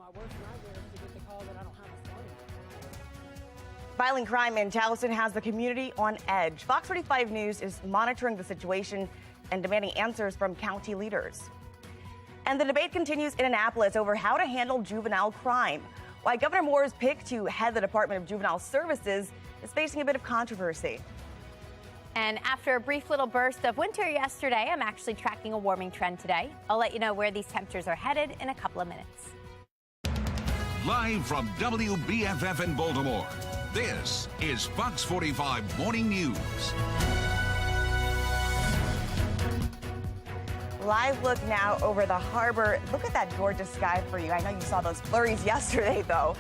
My worst nightmare is to get the call that I don't have a phone anymore. Violent crime in Towson has the community on edge. FOX45 News is monitoring the situation and demanding answers from county leaders. And the debate continues in Annapolis over how to handle juvenile crime. Why Governor Moore's pick to head the Department of Juvenile Services is facing a bit of controversy. And after a brief little burst of winter yesterday, I'm actually tracking a warming trend today. I'll let you know where these temperatures are headed in a couple of minutes. Live from WBFF in Baltimore, this is Fox 45 Morning News. Live look now over the harbor. Look at that gorgeous sky for you. I know you saw those flurries yesterday, though.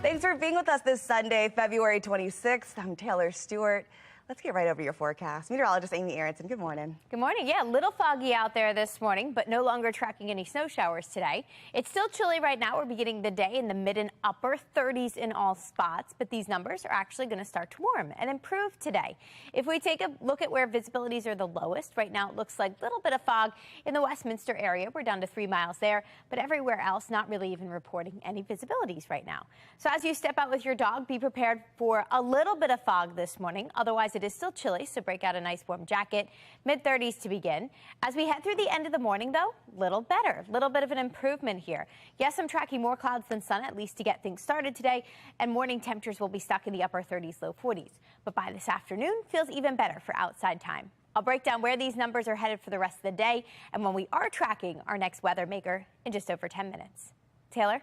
Thanks for being with us this Sunday, February 26th. I'm Taylor Stewart. Let's get right over your forecast. Meteorologist Amy Aronson, good morning. Good morning. Yeah, a little foggy out there this morning, but no longer tracking any snow showers today. It's still chilly right now. We're beginning the day in the mid and upper 30s in all spots, but these numbers are actually going to start to warm and improve today. If we take a look at where visibilities are the lowest, right now it looks like a little bit of fog in the Westminster area. We're down to 3 miles there, but everywhere else not really even reporting any visibilities right now. So as you step out with your dog, be prepared for a little bit of fog this morning. Otherwise, it is still chilly, so break out a nice warm jacket. Mid-30s to begin. As we head through the end of the morning, though, little better. Little bit of an improvement here. Yes, I'm tracking more clouds than sun, at least to get things started today, and morning temperatures will be stuck in the upper 30s, low 40s. But by this afternoon, feels even better for outside time. I'll break down where these numbers are headed for the rest of the day, and when we are tracking our next weather maker in just over 10 minutes. Taylor?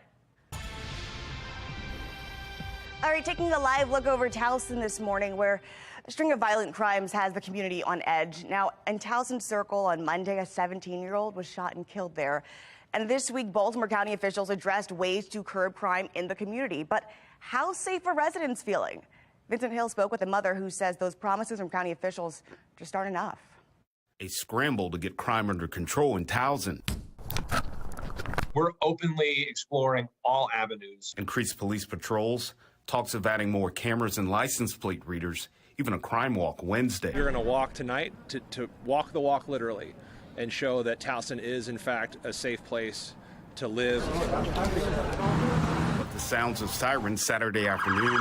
All right, taking a live look over Towson this morning, where a string of violent crimes has the community on edge. Now, in Towson Circle on Monday, a 17-year-old was shot and killed there. And this week, Baltimore County officials addressed ways to curb crime in the community. But how safe are residents feeling? Vincent Hill spoke with a mother who says those promises from county officials just aren't enough. A scramble to get crime under control in Towson. We're openly exploring all avenues. Increased police patrols, talks of adding more cameras and license plate readers, even a crime walk Wednesday. You're going to walk tonight to walk the walk literally and show that Towson is, in fact, a safe place to live. But the sounds of sirens Saturday afternoon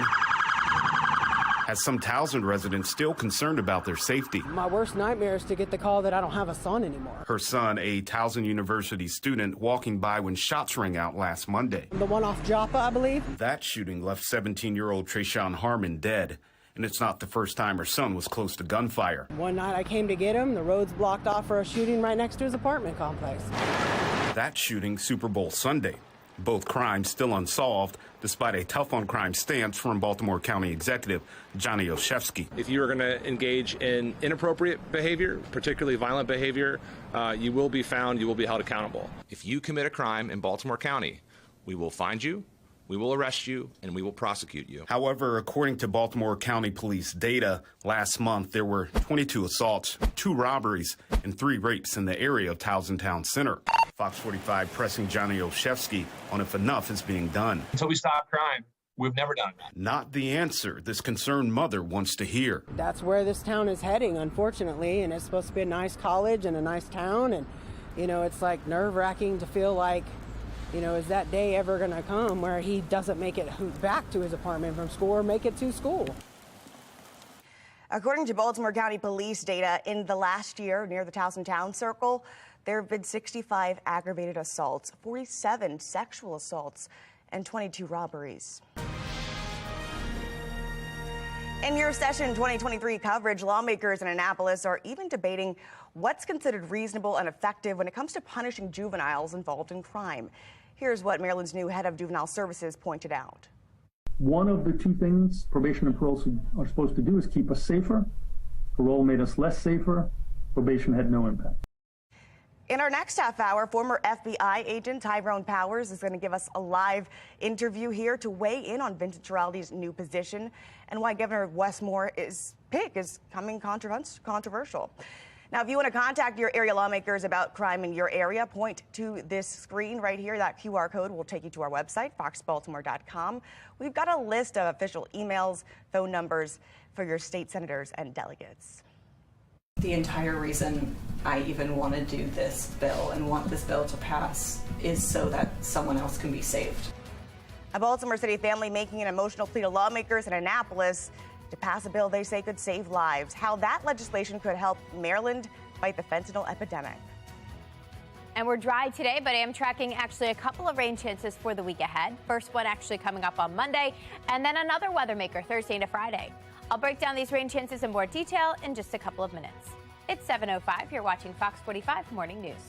has some Towson residents still concerned about their safety. My worst nightmare is to get the call that I don't have a son anymore. Her son, a Towson University student, walking by when shots rang out last Monday. The one off Joppa, I believe. That shooting left 17-year-old Trayshawn Harmon dead. And it's not the first time her son was close to gunfire. One night I came to get him. The road's blocked off for a shooting right next to his apartment complex. That shooting Super Bowl Sunday. Both crimes still unsolved, despite a tough on crime stance from Baltimore County Executive Johnny Olszewski. If you are going to engage in inappropriate behavior, particularly violent behavior, you will be found, you will be held accountable. If you commit a crime in Baltimore County, we will find you, we will arrest you, and we will prosecute you. However, according to Baltimore County Police data, last month there were 22 assaults, 2 robberies, and 3 rapes in the area of Towson Town Center. Fox 45 pressing Johnny Olszewski on if enough is being done. Until we stop crime, we've never done that. Not the answer this concerned mother wants to hear. That's where this town is heading, unfortunately, and it's supposed to be a nice college and a nice town, and, you know, it's like nerve-wracking to feel like, you know, is that day ever going to come where he doesn't make it back to his apartment from school or make it to school? According to Baltimore County Police data, in the last year near the Towson Town Circle, there have been 65 aggravated assaults, 47 sexual assaults, and 22 robberies. In your session 2023 coverage, lawmakers in Annapolis are even debating what's considered reasonable and effective when it comes to punishing juveniles involved in crime. Here's what Maryland's new head of juvenile services pointed out. One of the 2 things probation and parole are supposed to do is keep us safer. Parole made us less safer. Probation had no impact. In our next half hour, former FBI agent Tyrone Powers is going to give us a live interview here to weigh in on Vincent Giraldi's new position and why Governor Wes Moore's pick is coming controversial. Now, if you want to contact your area lawmakers about crime in your area, point to this screen right here. That QR code will take you to our website, foxbaltimore.com. We've got a list of official emails, phone numbers for your state senators and delegates. The entire reason I even want to do this bill and want this bill to pass is so that someone else can be saved. A Baltimore City family making an emotional plea to lawmakers in Annapolis to pass a bill they say could save lives. How that legislation could help Maryland fight the fentanyl epidemic. And we're dry today, but I am tracking actually a couple of rain chances for the week ahead. First one actually coming up on Monday, and then another weather maker Thursday to Friday. I'll break down these rain chances in more detail in just a couple of minutes. It's 7:05. You're watching Fox 45 Morning News.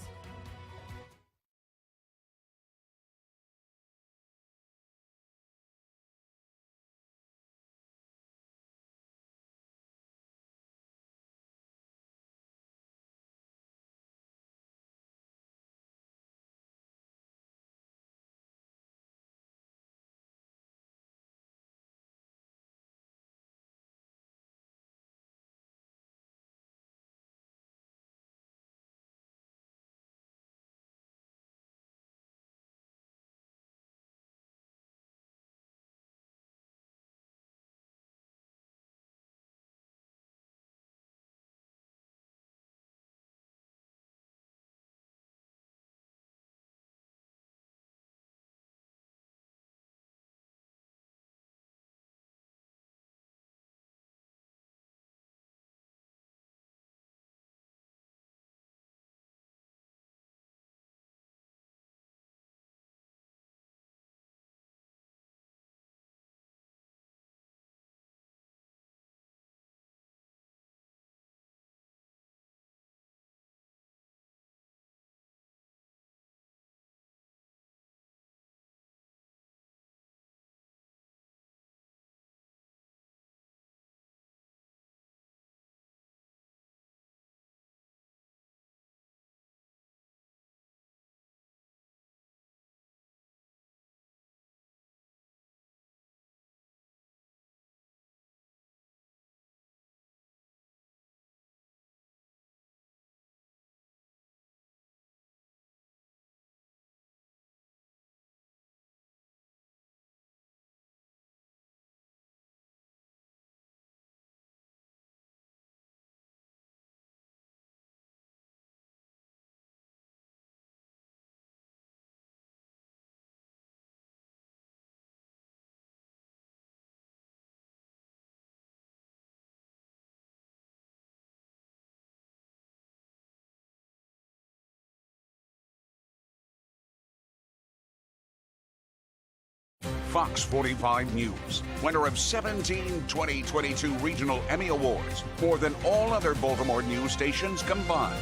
Fox 45 News, winner of 17 2022 Regional Emmy Awards, more than all other Baltimore news stations combined.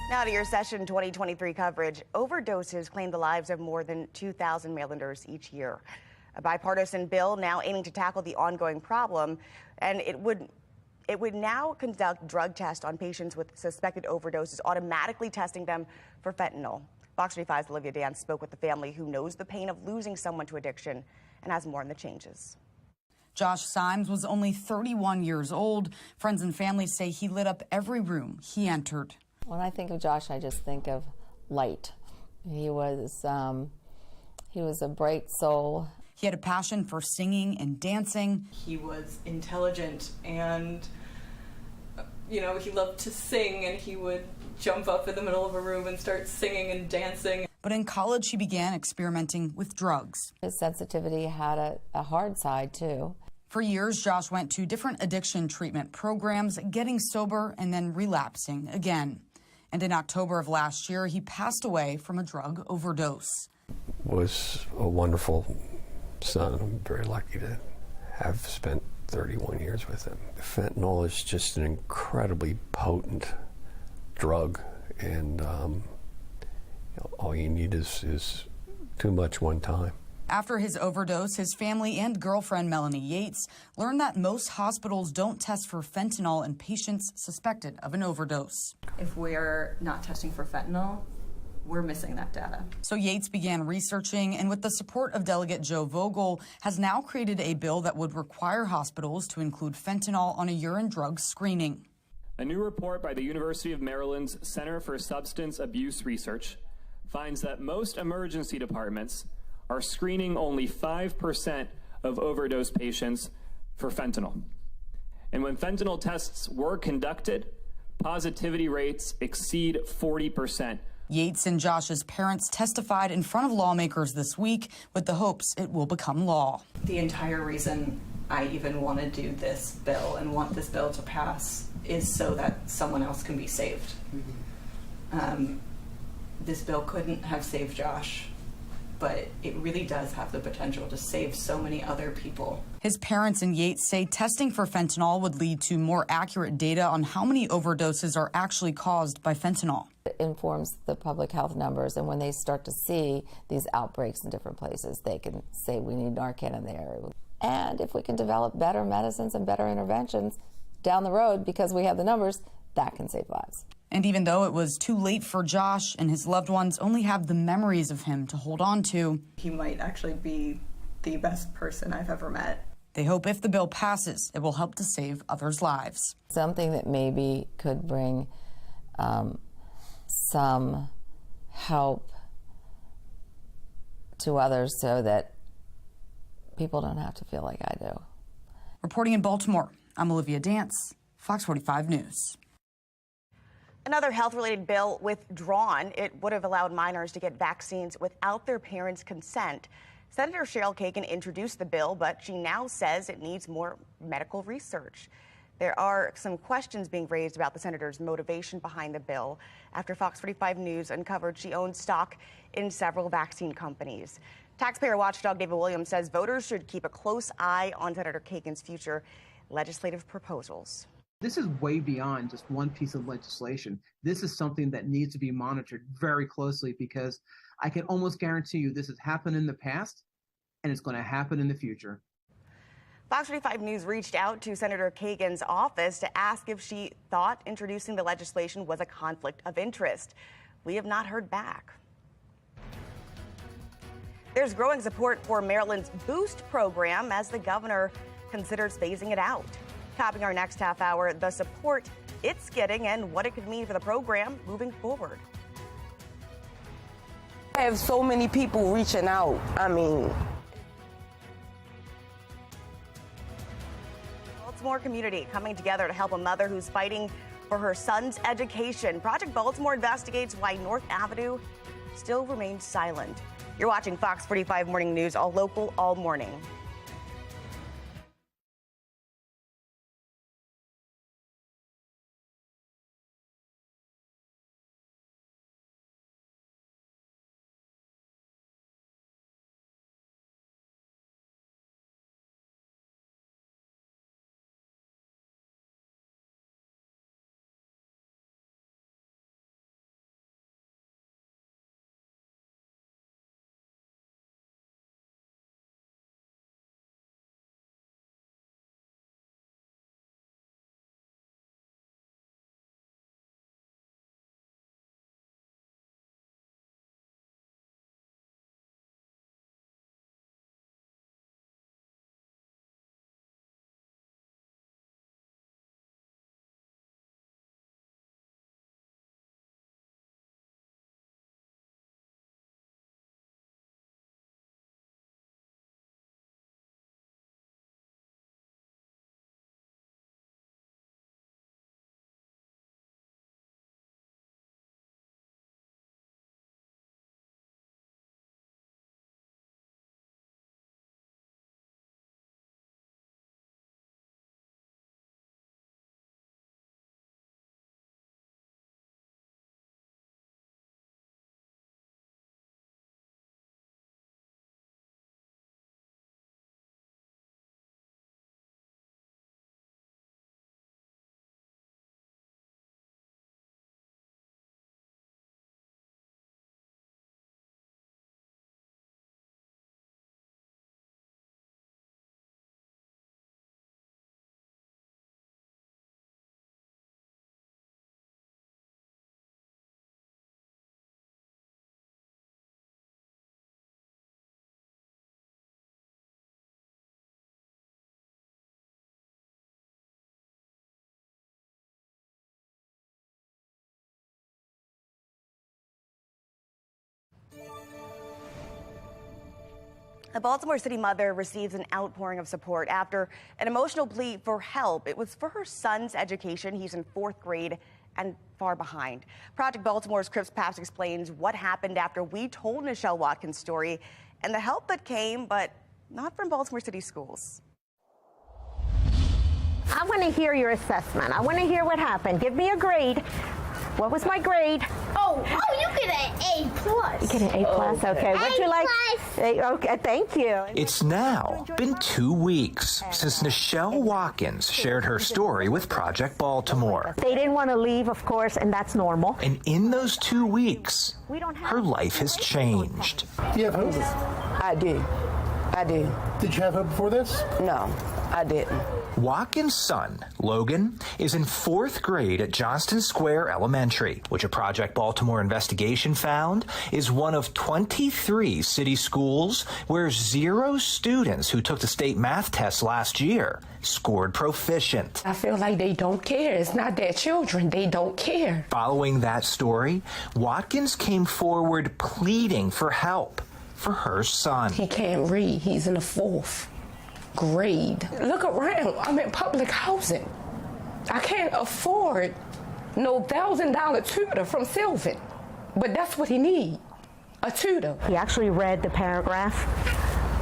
Now to your session 2023 coverage. Overdoses claim the lives of more than 2,000 Marylanders each year. A bipartisan bill now aiming to tackle the ongoing problem, and it would now conduct drug tests on patients with suspected overdoses, automatically testing them for fentanyl. Fox 45's Olivia Dan spoke with the family who knows the pain of losing someone to addiction and has more on the changes. Josh Symes was only 31 years old. Friends and family say he lit up every room he entered. When I think of Josh, I just think of light. He was a bright soul. He had a passion for singing and dancing. He was intelligent and, he loved to sing, and he would jump up in the middle of a room and start singing and dancing. But in college, he began experimenting with drugs. His sensitivity had a hard side, too. For years, Josh went to different addiction treatment programs, getting sober and then relapsing again. And in October of last year, he passed away from a drug overdose. Was a wonderful son. I'm very lucky to have spent 31 years with him. Fentanyl is just an incredibly potent drug, and all you need is too much one time. After his overdose, his family and girlfriend Melanie Yates learned that most hospitals don't test for fentanyl in patients suspected of an overdose. If we're not testing for fentanyl, we're missing that data. So Yates began researching, and with the support of Delegate Joe Vogel, has now created a bill that would require hospitals to include fentanyl on a urine drug screening. A new report by the University of Maryland's Center for Substance Abuse Research finds that most emergency departments are screening only 5% of overdose patients for fentanyl. And when fentanyl tests were conducted, positivity rates exceed 40%. Yates and Josh's parents testified in front of lawmakers this week with the hopes it will become law. The entire reason I even want to do this bill and want this bill to pass is so that someone else can be saved. This bill couldn't have saved Josh, but it really does have the potential to save so many other people. His parents and Yates say testing for fentanyl would lead to more accurate data on how many overdoses are actually caused by fentanyl. It informs the public health numbers, and when they start to see these outbreaks in different places, they can say we need Narcan in there. And if we can develop better medicines and better interventions down the road because we have the numbers, that can save lives. And even though it was too late for Josh and his loved ones only have the memories of him to hold on to, He might actually be the best person I've ever met. they hope if the bill passes, it will help to save others' lives. Something that maybe could bring some help to others so that people don't have to feel like I do. Reporting in Baltimore, I'm Olivia Dance, Fox 45 News. Another health-related bill withdrawn. It would have allowed minors to get vaccines without their parents' consent. Senator Cheryl Kagan introduced the bill, but she now says it needs more medical research. There are some questions being raised about the senator's motivation behind the bill after Fox 45 News uncovered she owns stock in several vaccine companies. Taxpayer watchdog David Williams says voters should keep a close eye on Senator Kagan's future legislative proposals. This is way beyond just one piece of legislation. This is something that needs to be monitored very closely because I can almost guarantee you this has happened in the past and it's going to happen in the future. Fox 45 News reached out to Senator Kagan's office to ask if she thought introducing the legislation was a conflict of interest. We have not heard back. There's growing support for Maryland's Boost program as the governor considers phasing it out. Topping our next half hour, the support it's getting and what it could mean for the program moving forward. I have so many people reaching out. Baltimore community coming together to help a mother who's fighting for her son's education. Project Baltimore investigates why North Avenue still remains silent. You're watching Fox 45 Morning News, all local, all morning. A Baltimore City mother receives an outpouring of support after an emotional plea for help. It was for her son's education. He's in 4th grade and far behind. Project Baltimore's Chris Papst explains what happened after we told Nichelle Watkins' story and the help that came, but not from Baltimore City Schools. I want to hear your assessment. I want to hear what happened. Give me a grade. What was my grade? Oh, you get an A+. You get an A+, okay. What'd you like? Okay, thank you. It's now been 2 weeks since Nichelle Watkins shared her story with Project Baltimore. They didn't want to leave, of course, and that's normal. And in those 2 weeks, her life has changed. Do you have hope? I do. Did you have hope before this? No, I didn't. Watkins' son, Logan, is in 4th grade at Johnston Square Elementary, which a Project Baltimore investigation found is one of 23 city schools where 0 students who took the state math test last year scored proficient. I feel like they don't care. It's not their children. They don't care. Following that story, Watkins came forward pleading for help for her son. He can't read. He's in the 4th grade. Look around. I'm in public housing. I can't afford no $1,000 tutor from Sylvan, but that's what he needs, a tutor. He actually read the paragraph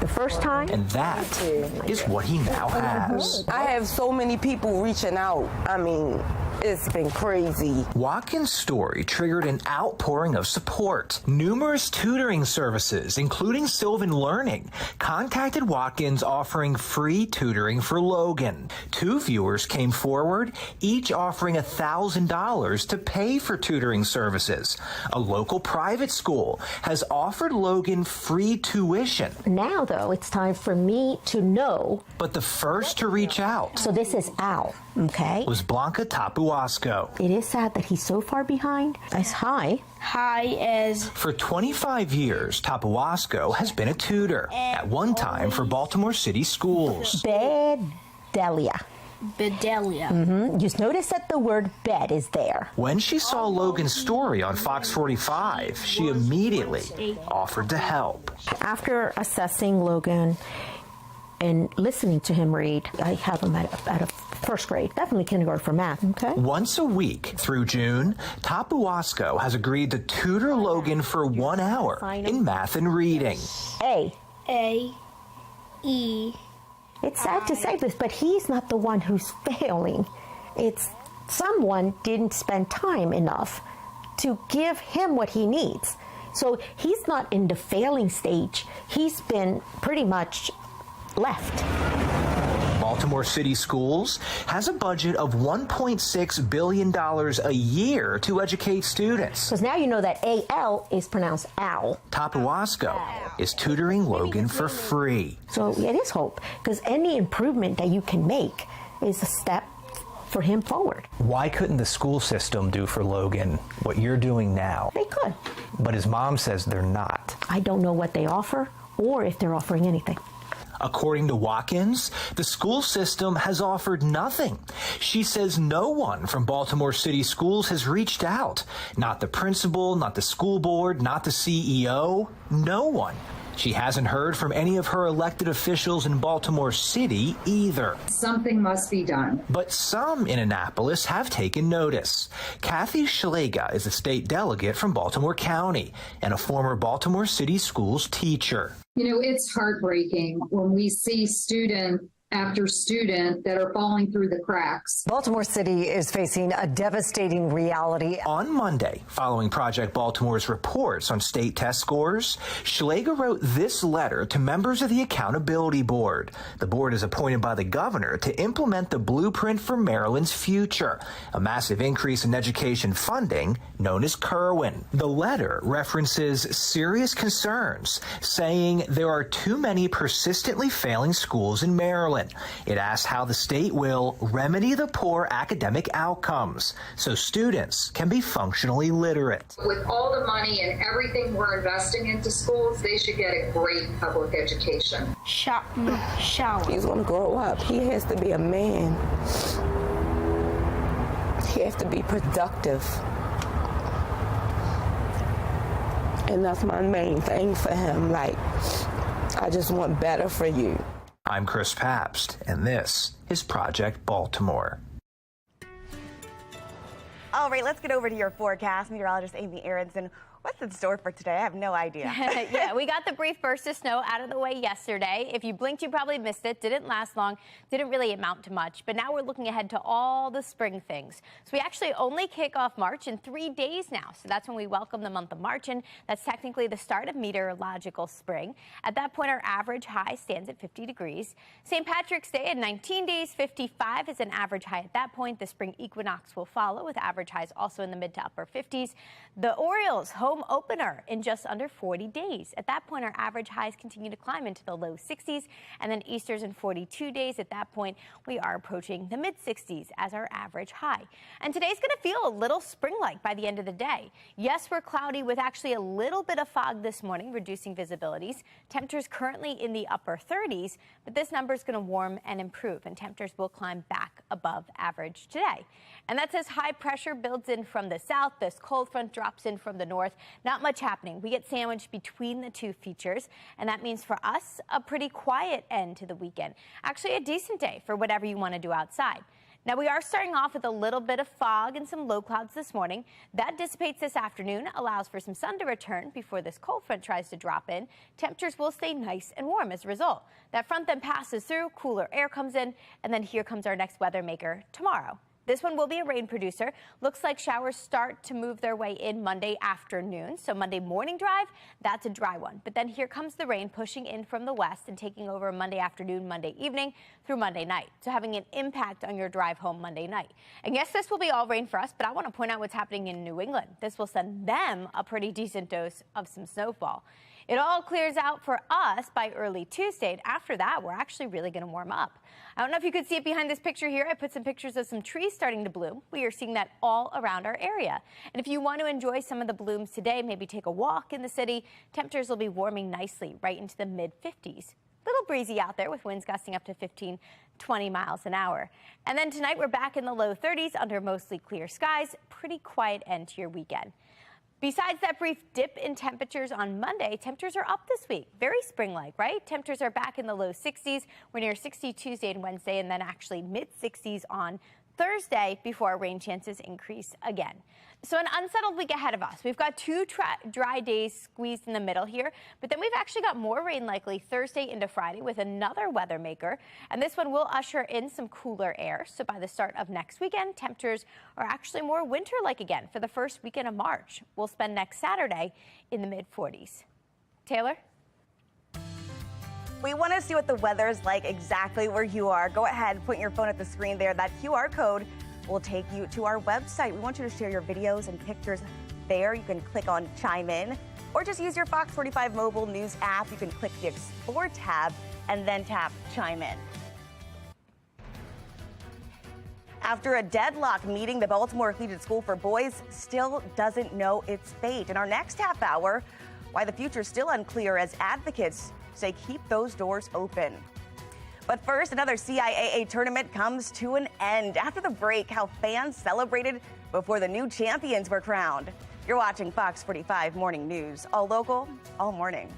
the first time. And that is what he now has. I have so many people reaching out. I mean, it's been crazy. Watkins' story triggered an outpouring of support. Numerous tutoring services, including Sylvan Learning, contacted Watkins offering free tutoring for Logan. 2 viewers came forward, each offering $1,000 to pay for tutoring services. A local private school has offered Logan free tuition. Now, though, it's time for me to know. But the first to reach out. So this is Al, okay? Was Blanca Tapuasco. It is sad that he's so far behind. As high as... For 25 years, Tapuasco has been a tutor, at one time for Baltimore City Schools. Bedelia. Just notice that the word bed is there. When she saw Logan's story on FOX45, she immediately offered to help. After assessing Logan and listening to him read, I have him at a 1st grade, definitely kindergarten for math, okay? Once a week through June, Tapuasco has agreed to tutor Logan for 1 hour in math and reading. E. It's sad to say this, but he's not the one who's failing. It's someone didn't spend time enough to give him what he needs. So he's not in the failing stage. He's been pretty much left. Baltimore City Schools has a budget of $1.6 billion a year to educate students. Because now you know that A-L is pronounced owl. Tapuasco is tutoring Logan for free. So it is hope, because any improvement that you can make is a step for him forward. Why couldn't the school system do for Logan what you're doing now? They could. But his mom says they're not. I don't know what they offer or if they're offering anything. According to Watkins, the school system has offered nothing. She says no one from Baltimore City Schools has reached out. Not the principal, not the school board, not the CEO, no one. She hasn't heard from any of her elected officials in Baltimore City either. Something must be done. But some in Annapolis have taken notice. Kathy Schlega is a state delegate from Baltimore County and a former Baltimore City Schools teacher. You know, it's heartbreaking when we see student after student that are falling through the cracks. Baltimore City is facing a devastating reality. On Monday, following Project Baltimore's reports on state test scores, Schlega wrote this letter to members of the Accountability Board. The board is appointed by the governor to implement the blueprint for Maryland's future, a massive increase in education funding known as Kerwin. The letter references serious concerns, saying there are too many persistently failing schools in Maryland. It asks how the state will remedy the poor academic outcomes so students can be functionally literate. With all the money and everything we're investing into schools, they should get a great public education. Shower. He's going to grow up. He has to be a man. He has to be productive. And that's my main thing for him. Like, I just want better for you. I'm Chris Papst, and this is Project Baltimore. All right, let's get over to your forecast. Meteorologist Amy Aronson, what's in store for today? I have no idea. Yeah, we got the brief burst of snow out of the way yesterday. If you blinked, you probably missed it. Didn't last long. Didn't really amount to much. But now we're looking ahead to all the spring things. So we actually only kick off March in 3 days now. So that's when we welcome the month of March, and that's technically the start of meteorological spring. At that point, our average high stands at 50 degrees. St. Patrick's Day in 19 days, 55 is an average high at that point. The spring equinox will follow with average highs also in the mid to upper 50s. The Orioles home opener in just under 40 days. At that point, our average highs continue to climb into the low 60s, and then Easter's in 42 days. At that point, we are approaching the mid 60s as our average high. And today's going to feel a little spring-like by the end of the day. Yes, we're cloudy with actually a little bit of fog this morning, reducing visibilities. Temperatures currently in the upper 30s, but this number is going to warm and improve, and temperatures will climb back above average today. And that's as high pressure builds in from the south. This cold front drops in from the north. Not much happening. We get sandwiched between the two features, and that means for us a pretty quiet end to the weekend. Actually a decent day for whatever you want to do outside. Now, we are starting off with a little bit of fog and some low clouds this morning. That dissipates this afternoon, allows for some sun to return before this cold front tries to drop in. Temperatures will stay nice and warm as a result. That front then passes through, cooler air comes in, and then here comes our next weather maker tomorrow. This one will be a rain producer. Looks like showers start to move their way in Monday afternoon. So Monday morning drive, that's a dry one. But then here comes the rain pushing in from the west and taking over Monday afternoon, Monday evening through Monday night. So having an impact on your drive home Monday night. And yes, this will be all rain for us, but I want to point out what's happening in New England. This will send them a pretty decent dose of some snowfall. It all clears out for us by early Tuesday, and after that, we're actually really going to warm up. I don't know if you could see it behind this picture here. I put some pictures of some trees starting to bloom. We are seeing that all around our area. And if you want to enjoy some of the blooms today, maybe take a walk in the city, temperatures will be warming nicely right into the mid-50s. Little breezy out there with winds gusting up to 15, 20 miles an hour. And then tonight, we're back in the low 30s under mostly clear skies. Pretty quiet end to your weekend. Besides that brief dip in temperatures on Monday, temperatures are up this week. Very spring-like, right? Temperatures are back in the low 60s. We're near 60 Tuesday and Wednesday, and then actually mid-60s on Thursday before our rain chances increase again. So an unsettled week ahead of us. We've got 2 dry days squeezed in the middle here, but then we've actually got more rain likely Thursday into Friday with another weather maker. And this one will usher in some cooler air. So by the start of next weekend, temperatures are actually more winter-like again for the first weekend of March. We'll spend next Saturday in the mid-40s. Taylor? We want to see what the weather is like exactly where you are. Go ahead, put your phone at the screen there. That QR code will take you to our website. We want you to share your videos and pictures there. You can click on Chime In, or just use your FOX45 mobile news app. You can click the Explore tab and then tap Chime In. After a deadlock meeting, the Baltimore Collegiate School for Boys still doesn't know its fate. In our next half hour, why the future is still unclear as advocates say keep those doors open. But first, another CIAA tournament comes to an end. After the break, how fans celebrated before the new champions were crowned. You're watching Fox 45 Morning News, all local, all morning.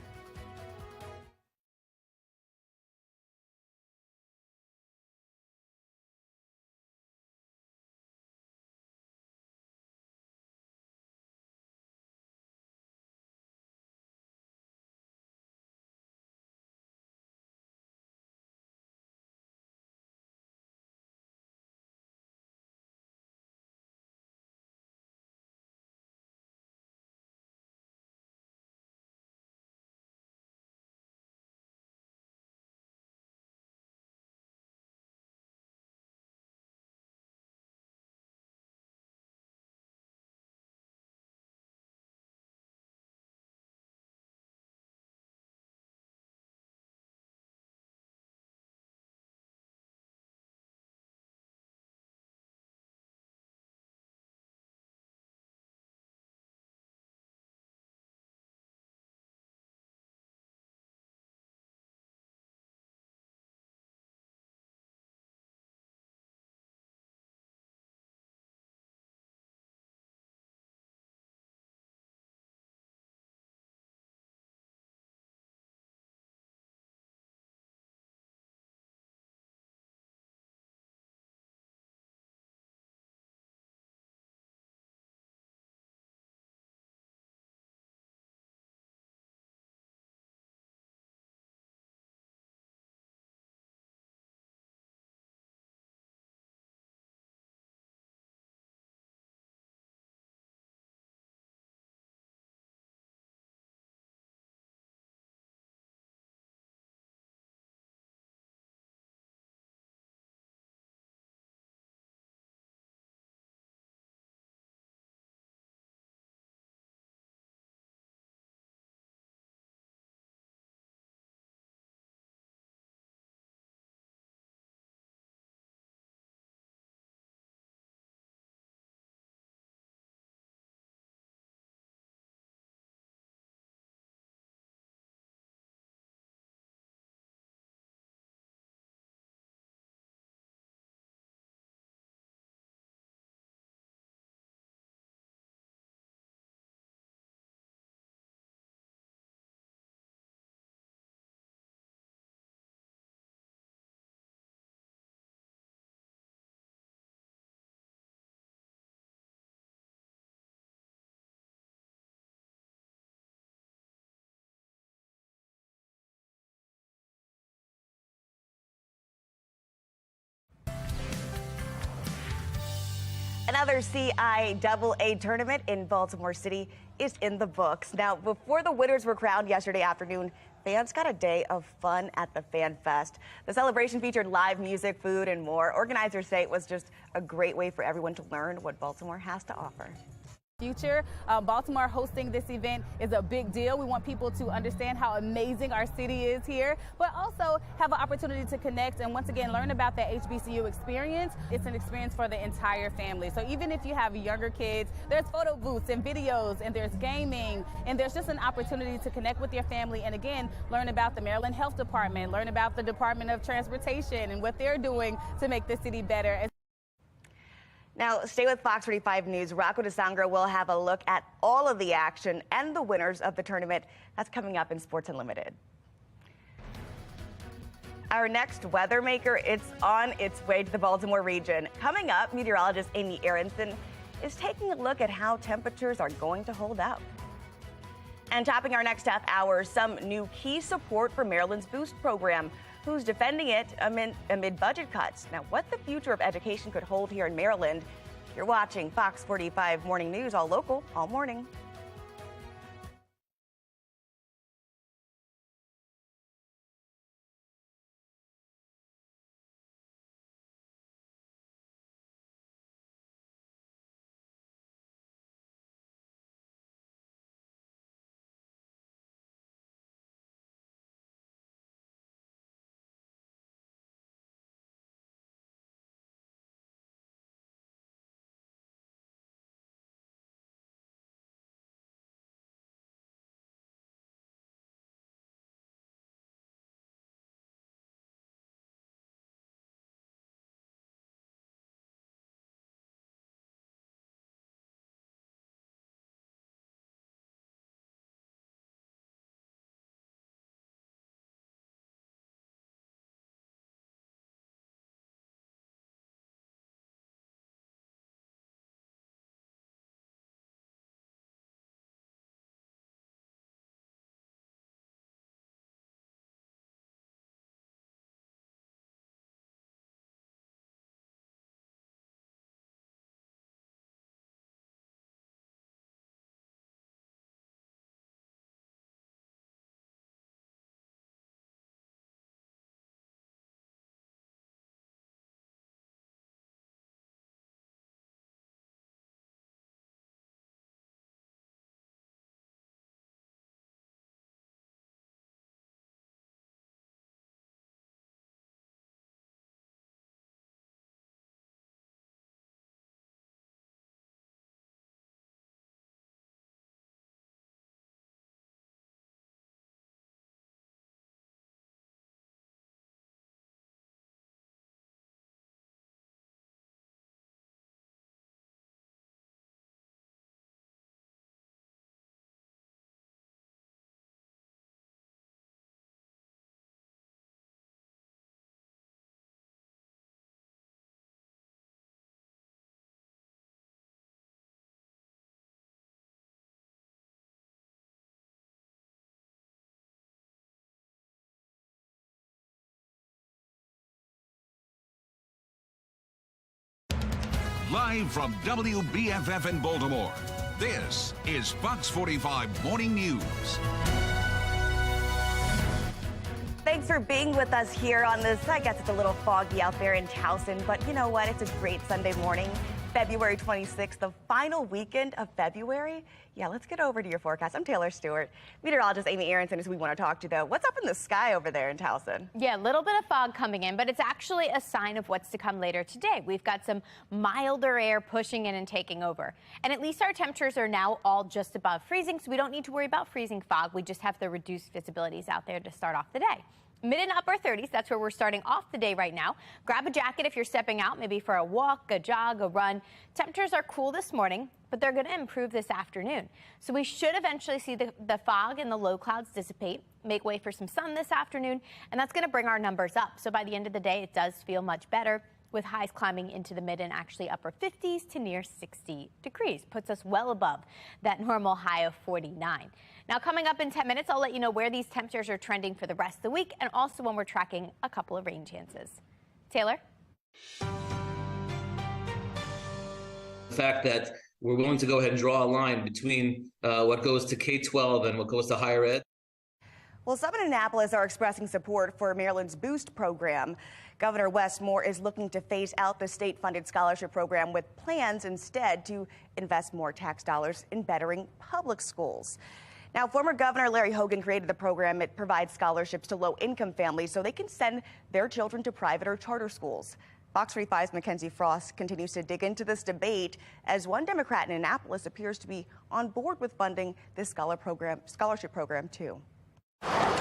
Another CIAA tournament in Baltimore City is in the books. Now, before the winners were crowned yesterday afternoon, fans got a day of fun at the Fan Fest. The celebration featured live music, food, and more. Organizers say it was just a great way for everyone to learn what Baltimore has to offer. Future. Baltimore hosting this event is a big deal. We want people to understand how amazing our city is here, but also have an opportunity to connect and once again learn about that HBCU experience. It's an experience for the entire family. So even if you have younger kids, there's photo booths and videos, and there's gaming, and there's just an opportunity to connect with your family and again learn about the Maryland Health Department, learn about the Department of Transportation and what they're doing to make the city better. Now, stay with Fox 45 News. Rocco DeSangro will have a look at all of the action and the winners of the tournament. That's coming up in Sports Unlimited. Our next weather maker, it's on its way to the Baltimore region. Coming up, meteorologist Amy Aronson is taking a look at how temperatures are going to hold up. And topping our next half hour, some new key support for Maryland's Boost program. Who's defending it amid budget cuts? Now, what the future of education could hold here in Maryland? You're watching Fox 45 Morning News, all local, all morning. Live from WBFF in Baltimore, this is Fox 45 Morning News. Thanks for being with us here on this. I guess it's a little foggy out there in Towson, but you know what? It's a great Sunday morning. February 26th, the final weekend of February. Yeah, let's get over to your forecast. I'm Taylor Stewart. Meteorologist Amy Aronson is who we want to talk to, though. What's up in the sky over there in Towson? Yeah, a little bit of fog coming in, but it's actually a sign of what's to come later today. We've got some milder air pushing in and taking over. And at least our temperatures are now all just above freezing, so we don't need to worry about freezing fog. We just have the reduced visibilities out there to start off the day. Mid and upper 30s, that's where we're starting off the day right now. Grab a jacket if you're stepping out, maybe for a walk, a jog, a run. Temperatures are cool this morning, but they're going to improve this afternoon. So we should eventually see the fog and the low clouds dissipate, make way for some sun this afternoon, and that's going to bring our numbers up. So by the end of the day, it does feel much better, with highs climbing into the mid and actually upper 50s to near 60 degrees. Puts us well above that normal high of 49. Now, coming up in 10 minutes, I'll let you know where these temperatures are trending for the rest of the week and also when we're tracking a couple of rain chances. Taylor? fact that we're willing to go ahead and draw a line between what goes to K-12 and what goes to higher ed. Well, some in Annapolis are expressing support for Maryland's Boost program. Governor Wes Moore is looking to phase out the state-funded scholarship program with plans instead to invest more tax dollars in bettering public schools. Now, former Governor Larry Hogan created the program. It provides scholarships to low-income families so they can send their children to private or charter schools. FOX45's Mackenzie Frost continues to dig into this debate as one Democrat in Annapolis appears to be on board with funding this scholarship program, too.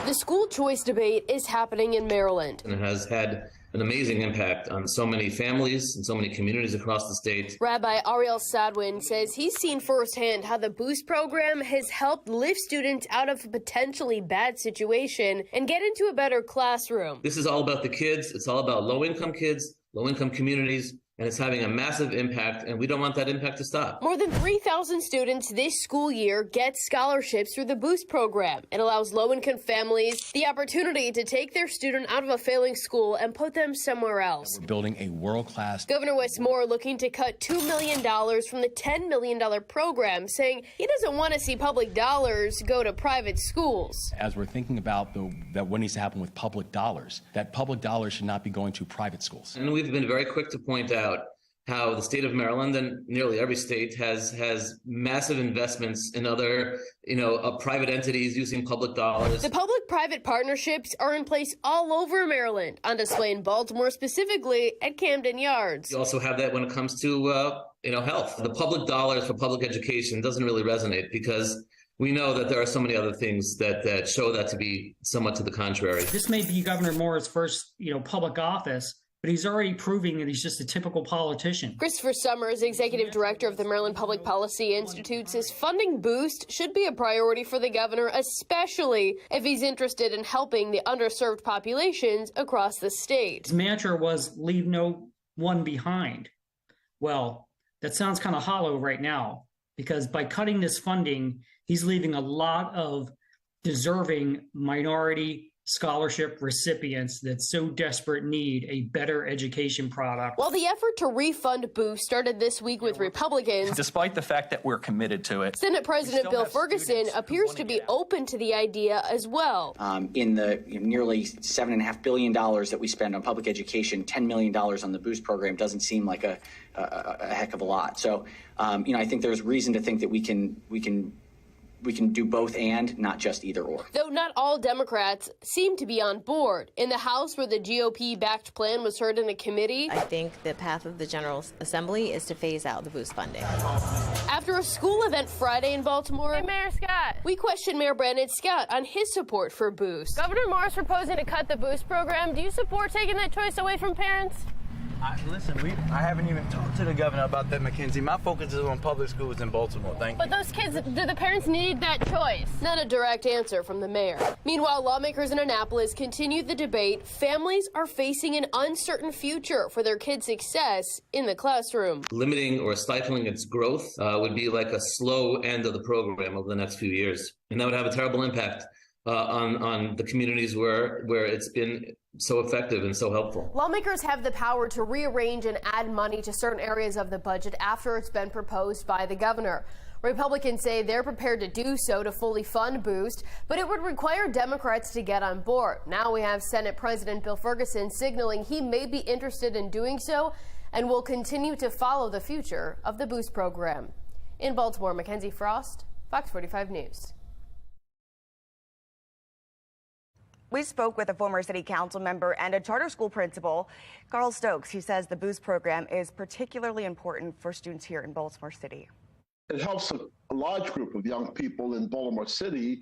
The school choice debate is happening in Maryland. And it has had an amazing impact on so many families and so many communities across the state. Rabbi Ariel Sadwin says he's seen firsthand how the Boost program has helped lift students out of a potentially bad situation and get into a better classroom. This is all about the kids. It's all about low-income kids, low-income communities, and it's having a massive impact, and we don't want that impact to stop. More than 3,000 students this school year get scholarships through the Boost program. It allows low-income families the opportunity to take their student out of a failing school and put them somewhere else. We're building a world-class. Governor Wes Moore looking to cut $2 million from the $10 million program, saying he doesn't want to see public dollars go to private schools. As we're thinking about that what needs to happen with public dollars, that public dollars should not be going to private schools. And we've been very quick to point out how the state of Maryland and nearly every state has massive investments in other, private entities using public dollars. The public-private partnerships are in place all over Maryland, on display in Baltimore, specifically at Camden Yards. You also have that when it comes to, health. The public dollars for public education doesn't really resonate because we know that there are so many other things that show that to be somewhat to the contrary. This may be Governor Moore's first, public office, but he's already proving that he's just a typical politician. Christopher Summers, executive director of the Maryland Public Policy Institute, says funding Boost should be a priority for the governor, especially if he's interested in helping the underserved populations across the state. His mantra was leave no one behind. Well, that sounds kind of hollow right now, because by cutting this funding, he's leaving a lot of deserving minority scholarship recipients that so desperate need a better education product. While the effort to refund Boost started this week with Republicans, despite the fact that we're committed to it, Senate President Bill Ferguson appears to be open to the idea as well. In the nearly $7.5 billion that we spend on public education, $10 million on the Boost program doesn't seem like a heck of a lot. So, I think there's reason to think that we can do both and not just either or. Though not all Democrats seem to be on board. In the House, where the GOP-backed plan was heard in a committee, I think the path of the General Assembly is to phase out the Boost funding. After a school event Friday in Baltimore, hey, Mayor Scott, we questioned Mayor Brandon Scott on his support for Boost. Governor Moore is proposing to cut the Boost program. Do you support taking that choice away from parents? Listen, I haven't even talked to the governor about that, Mackenzie. My focus is on public schools in Baltimore. Thank you. But those kids, do the parents need that choice? Not a direct answer from the mayor. Meanwhile, lawmakers in Annapolis continue the debate. Families are facing an uncertain future for their kids' success in the classroom. Limiting or stifling its growth would be like a slow end of the program over the next few years. And that would have a terrible impact on the communities where it's been so effective and so helpful. Lawmakers have the power to rearrange and add money to certain areas of the budget after it's been proposed by the governor. Republicans say they're prepared to do so to fully fund Boost, but it would require Democrats to get on board. Now we have Senate President Bill Ferguson signaling he may be interested in doing so and will continue to follow the future of the Boost program. In Baltimore, Mackenzie Frost, Fox 45 News. We spoke with a former city council member and a charter school principal, Carl Stokes. He says the Boost program is particularly important for students here in Baltimore City. It helps a large group of young people in Baltimore City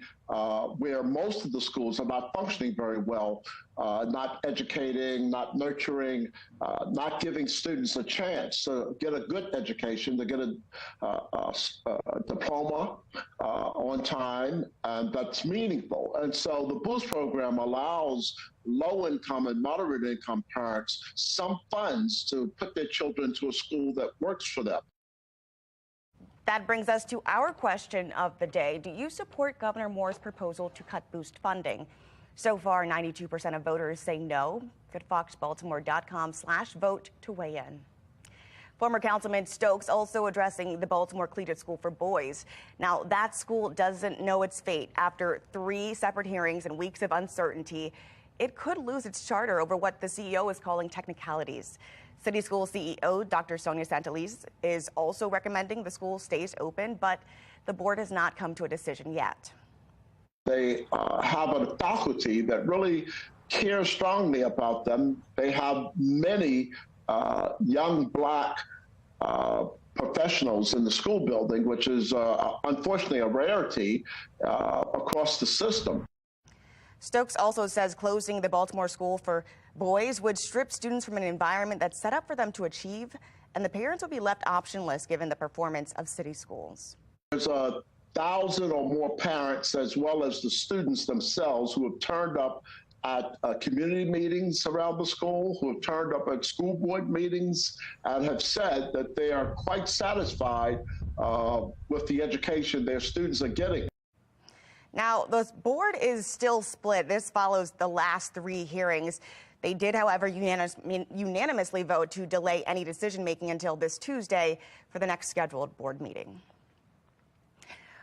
where most of the schools are not functioning very well, not educating, not nurturing, not giving students a chance to get a good education, to get a diploma on time, and that's meaningful. And so the Boost program allows low-income and moderate-income parents some funds to put their children to a school that works for them. That brings us to our question of the day. Do you support Governor Moore's proposal to cut Boost funding? So far, 92% of voters say no. Go to foxbaltimore.com/vote to weigh in. Former Councilman Stokes also addressing the Baltimore Collegiate School for Boys. Now, that school doesn't know its fate. After 3 separate hearings and weeks of uncertainty, it could lose its charter over what the CEO is calling technicalities. City School CEO Dr. Sonia Santalese is also recommending the school stays open, but the board has not come to a decision yet. They have a faculty that really cares strongly about them. They have many young Black professionals in the school building, which is unfortunately a rarity across the system. Stokes also says closing the Baltimore School for Boys would strip students from an environment that's set up for them to achieve, and the parents would be left optionless given the performance of city schools. There's 1,000 or more parents, as well as the students themselves, who have turned up at community meetings around the school, who have turned up at school board meetings, and have said that they are quite satisfied with the education their students are getting. Now, the board is still split. This follows the last 3 hearings. They did, however, unanimously vote to delay any decision-making until this Tuesday for the next scheduled board meeting.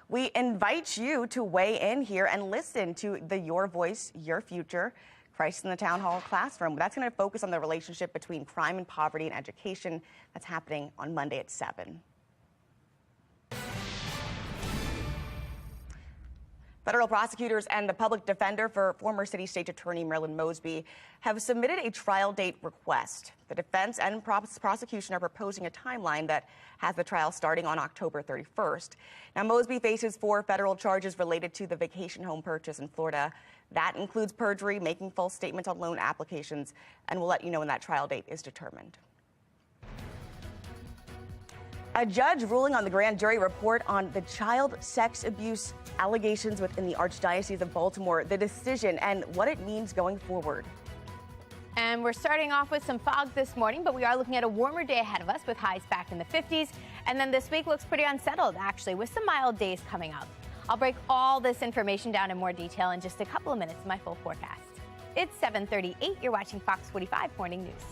We invite you to weigh in here and listen to the Your Voice, Your Future Crisis in the Town Hall Classroom. That's going to focus on the relationship between crime and poverty and education. That's happening on Monday at 7. Federal prosecutors and the public defender for former City State Attorney Marilyn Mosby have submitted a trial date request. The defense and prosecution are proposing a timeline that has the trial starting on October 31st. Now, Mosby faces 4 federal charges related to the vacation home purchase in Florida. That includes perjury, making false statements on loan applications, and we'll let you know when that trial date is determined. A judge ruling on the grand jury report on the child sex abuse allegations within the Archdiocese of Baltimore, the decision and what it means going forward. And we're starting off with some fog this morning, but we are looking at a warmer day ahead of us with highs back in the 50s. And then this week looks pretty unsettled, actually, with some mild days coming up. I'll break all this information down in more detail in just a couple of minutes in my full forecast. It's 7:38. You're watching Fox 45 Morning News.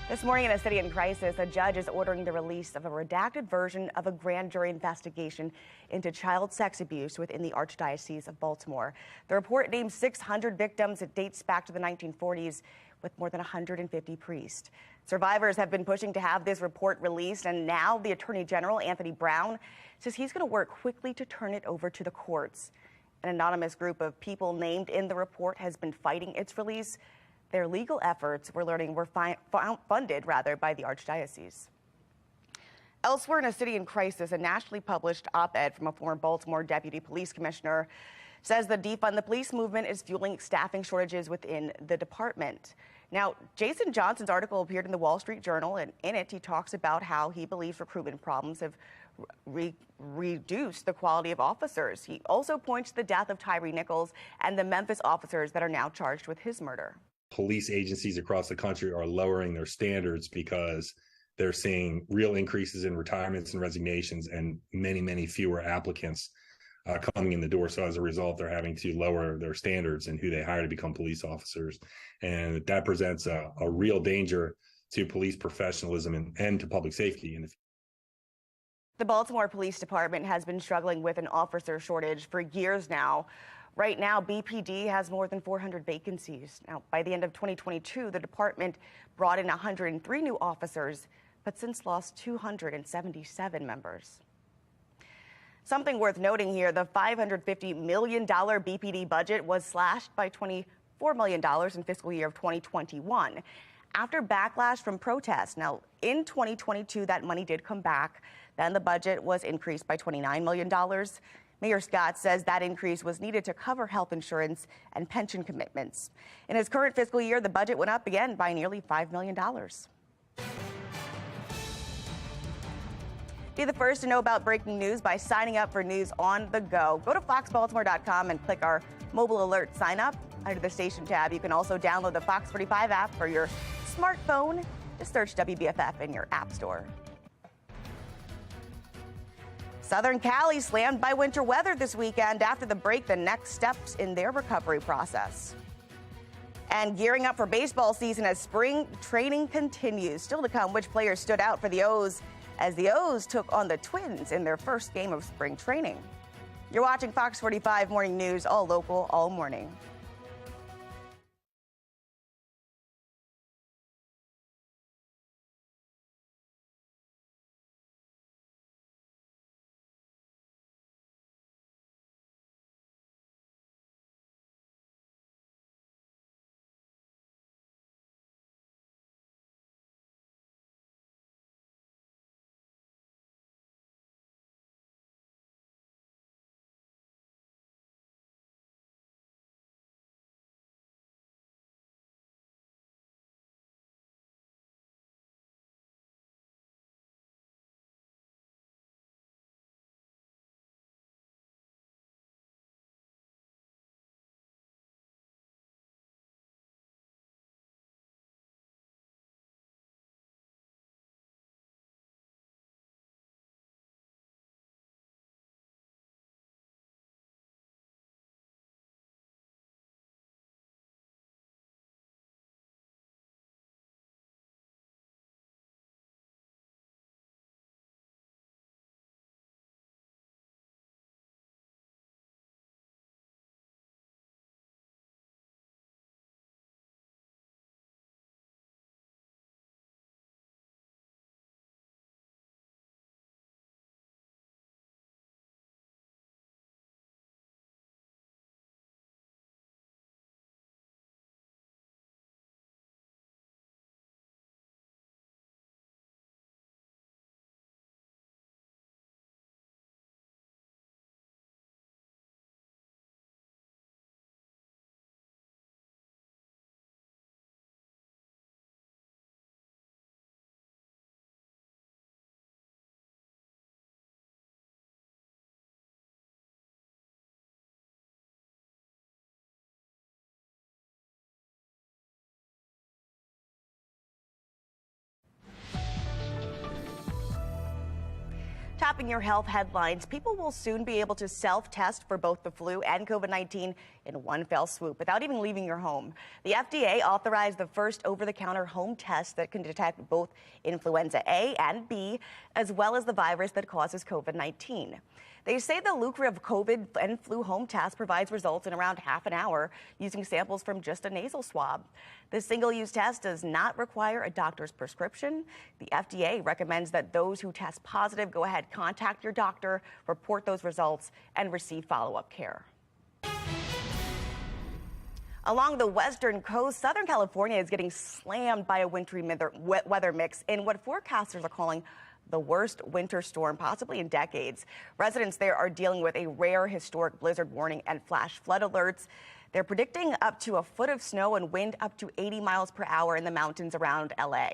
This morning in a city in crisis, a judge is ordering the release of a redacted version of a grand jury investigation into child sex abuse within the Archdiocese of Baltimore. The report names 600 victims. It dates back to the 1940s with more than 150 priests. Survivors have been pushing to have this report released, and now the Attorney General, Anthony Brown, says he's going to work quickly to turn it over to the courts. An anonymous group of people named in the report has been fighting its release. Their legal efforts, we're learning, were funded by the Archdiocese. Elsewhere in a city in crisis, a nationally published op-ed from a former Baltimore deputy police commissioner says the defund the police movement is fueling staffing shortages within the department. Now, Jason Johnson's article appeared in the Wall Street Journal, and in it he talks about how he believes recruitment problems have reduced the quality of officers. He also points to the death of Tyree Nichols and the Memphis officers that are now charged with his murder. Police agencies across the country are lowering their standards because they're seeing real increases in retirements and resignations and many, many fewer applicants coming in the door. So as a result, they're having to lower their standards in who they hire to become police officers. And that presents a real danger to police professionalism and to public safety. The Baltimore Police Department has been struggling with an officer shortage for years now. Right now, BPD has more than 400 vacancies. Now, by the end of 2022, the department brought in 103 new officers, but since lost 277 members. Something worth noting here, the $550 million BPD budget was slashed by $24 million in fiscal year of 2021 after backlash from protests. Now, in 2022, that money did come back. Then the budget was increased by $29 million. Mayor Scott says that increase was needed to cover health insurance and pension commitments. In his current fiscal year, the budget went up again by nearly $5 million. Be the first to know about breaking news by signing up for news on the go. Go to foxbaltimore.com and click our mobile alert sign up. Under the station tab, you can also download the FOX45 app for your smartphone. Just search WBFF in your app store. Southern Cali slammed by winter weather this weekend. After the break, the next steps in their recovery process. And gearing up for baseball season as spring training continues. Still to come, which players stood out for the O's as the O's took on the Twins in their first game of spring training. You're watching Fox 45 Morning News, all local, all morning. Topping your health headlines, people will soon be able to self-test for both the flu and COVID-19 in one fell swoop without even leaving your home. The FDA authorized the first over-the-counter home test that can detect both influenza A and B, as well as the virus that causes COVID-19. They say the lucrative COVID and flu home test provides results in around half an hour using samples from just a nasal swab. This single-use test does not require a doctor's prescription. The FDA recommends that those who test positive go ahead, contact your doctor, report those results, and receive follow-up care. Along the western coast, Southern California is getting slammed by a wintry weather mix in what forecasters are calling the worst winter storm possibly in decades. Residents there are dealing with a rare historic blizzard warning and flash flood alerts. They're predicting up to a foot of snow and wind up to 80 miles per hour in the mountains around LA.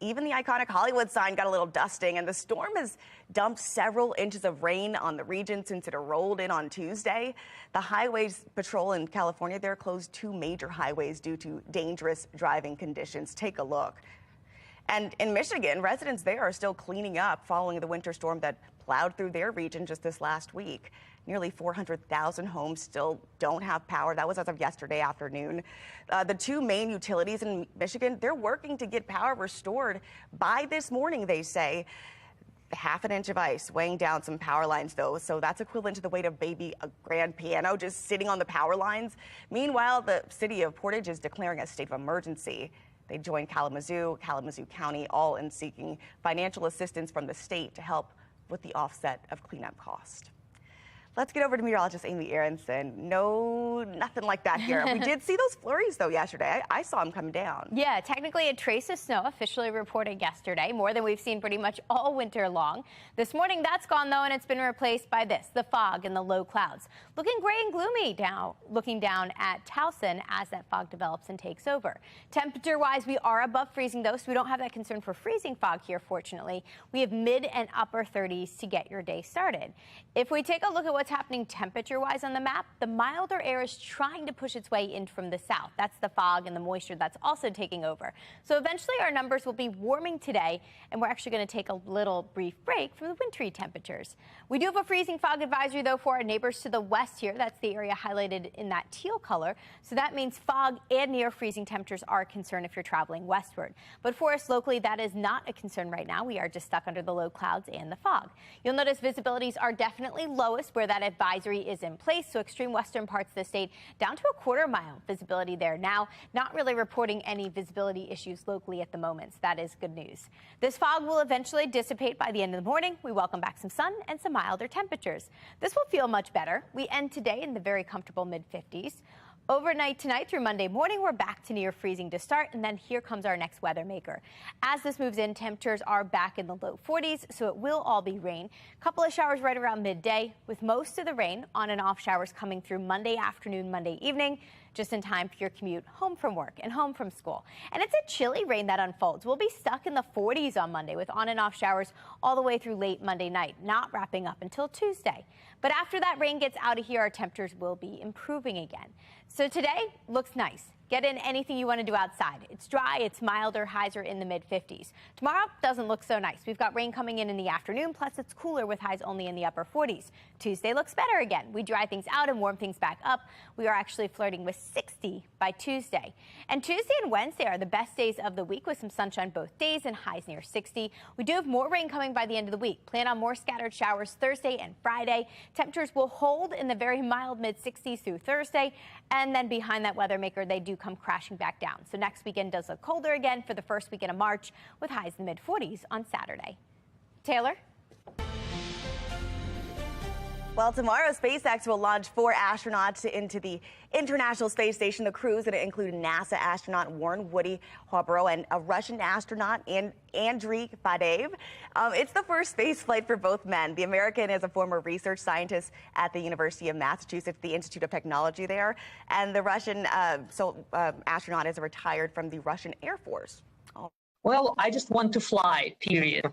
Even the iconic Hollywood sign got a little dusting, and the storm has dumped several inches of rain on the region since it rolled in on Tuesday. The Highways Patrol in California, they're closed two major highways due to dangerous driving conditions. Take a look. And in Michigan, residents there are still cleaning up following the winter storm that plowed through their region just this last week. Nearly 400,000 homes still don't have power. That was as of yesterday afternoon. The two main utilities in Michigan, they're working to get power restored by this morning, they say. Half an inch of ice weighing down some power lines, though, so that's equivalent to the weight of maybe a grand piano just sitting on the power lines. Meanwhile, the city of Portage is declaring a state of emergency. They joined Kalamazoo County, all in seeking financial assistance from the state to help with the offset of cleanup cost. Let's get over to meteorologist Amy Aronson. No, nothing like that here. We did see those flurries, though, yesterday. I saw them come down. Yeah, technically a trace of snow officially reported yesterday, more than we've seen pretty much all winter long. This morning, that's gone, though, and it's been replaced by this, the fog and the low clouds. Looking gray and gloomy now, looking down at Towson as that fog develops and takes over. Temperature-wise, we are above freezing, though, so we don't have that concern for freezing fog here, fortunately. We have mid and upper 30s to get your day started. If we take a look at what's happening temperature-wise on the map, the milder air is trying to push its way in from the south. That's the fog and the moisture that's also taking over. So eventually our numbers will be warming today, and we're actually going to take a little brief break from the wintry temperatures. We do have a freezing fog advisory, though, for our neighbors to the west here. That's the area highlighted in that teal color. So that means fog and near freezing temperatures are a concern if you're traveling westward. But for us locally, that is not a concern right now. We are just stuck under the low clouds and the fog. You'll notice visibilities are definitely lowest where that advisory is in place, so extreme western parts of the state down to a quarter-mile visibility there now. Not really reporting any visibility issues locally at the moment, so that is good news. This fog will eventually dissipate by the end of the morning. We welcome back some sun and some milder temperatures. This will feel much better. We end today in the very comfortable mid-50s. Overnight tonight through Monday morning, we're back to near freezing to start, and then here comes our next weather maker. As this moves in, temperatures are back in the low 40s, so it will all be rain. A couple of showers right around midday, with most of the rain on and off showers coming through Monday afternoon, Monday evening, just in time for your commute home from work and home from school. And it's a chilly rain that unfolds. We'll be stuck in the 40s on Monday with on and off showers all the way through late Monday night, not wrapping up until Tuesday. But after that rain gets out of here, our temperatures will be improving again. So today looks nice. Get in anything you want to do outside. It's dry, it's milder, highs are in the mid-50s. Tomorrow doesn't look so nice. We've got rain coming in the afternoon, plus it's cooler with highs only in the upper 40s. Tuesday looks better again. We dry things out and warm things back up. We are actually flirting with 60 by Tuesday. And Tuesday and Wednesday are the best days of the week with some sunshine both days and highs near 60. We do have more rain coming by the end of the week. Plan on more scattered showers Thursday and Friday. Temperatures will hold in the very mild mid-60s through Thursday. And then behind that weather maker, they do come crashing back down. So next weekend does look colder again for the first weekend of March with highs in the mid-40s on Saturday. Taylor? Well, tomorrow, SpaceX will launch 4 astronauts into the International Space Station. The crew is going to include NASA astronaut Warren Woody Hobro and a Russian astronaut, Andriy Fadeev. It's the first space flight for both men. The American is a former research scientist at the University of Massachusetts, the Institute of Technology there. And the Russian astronaut is retired from the Russian Air Force. Well, I just want to fly, period.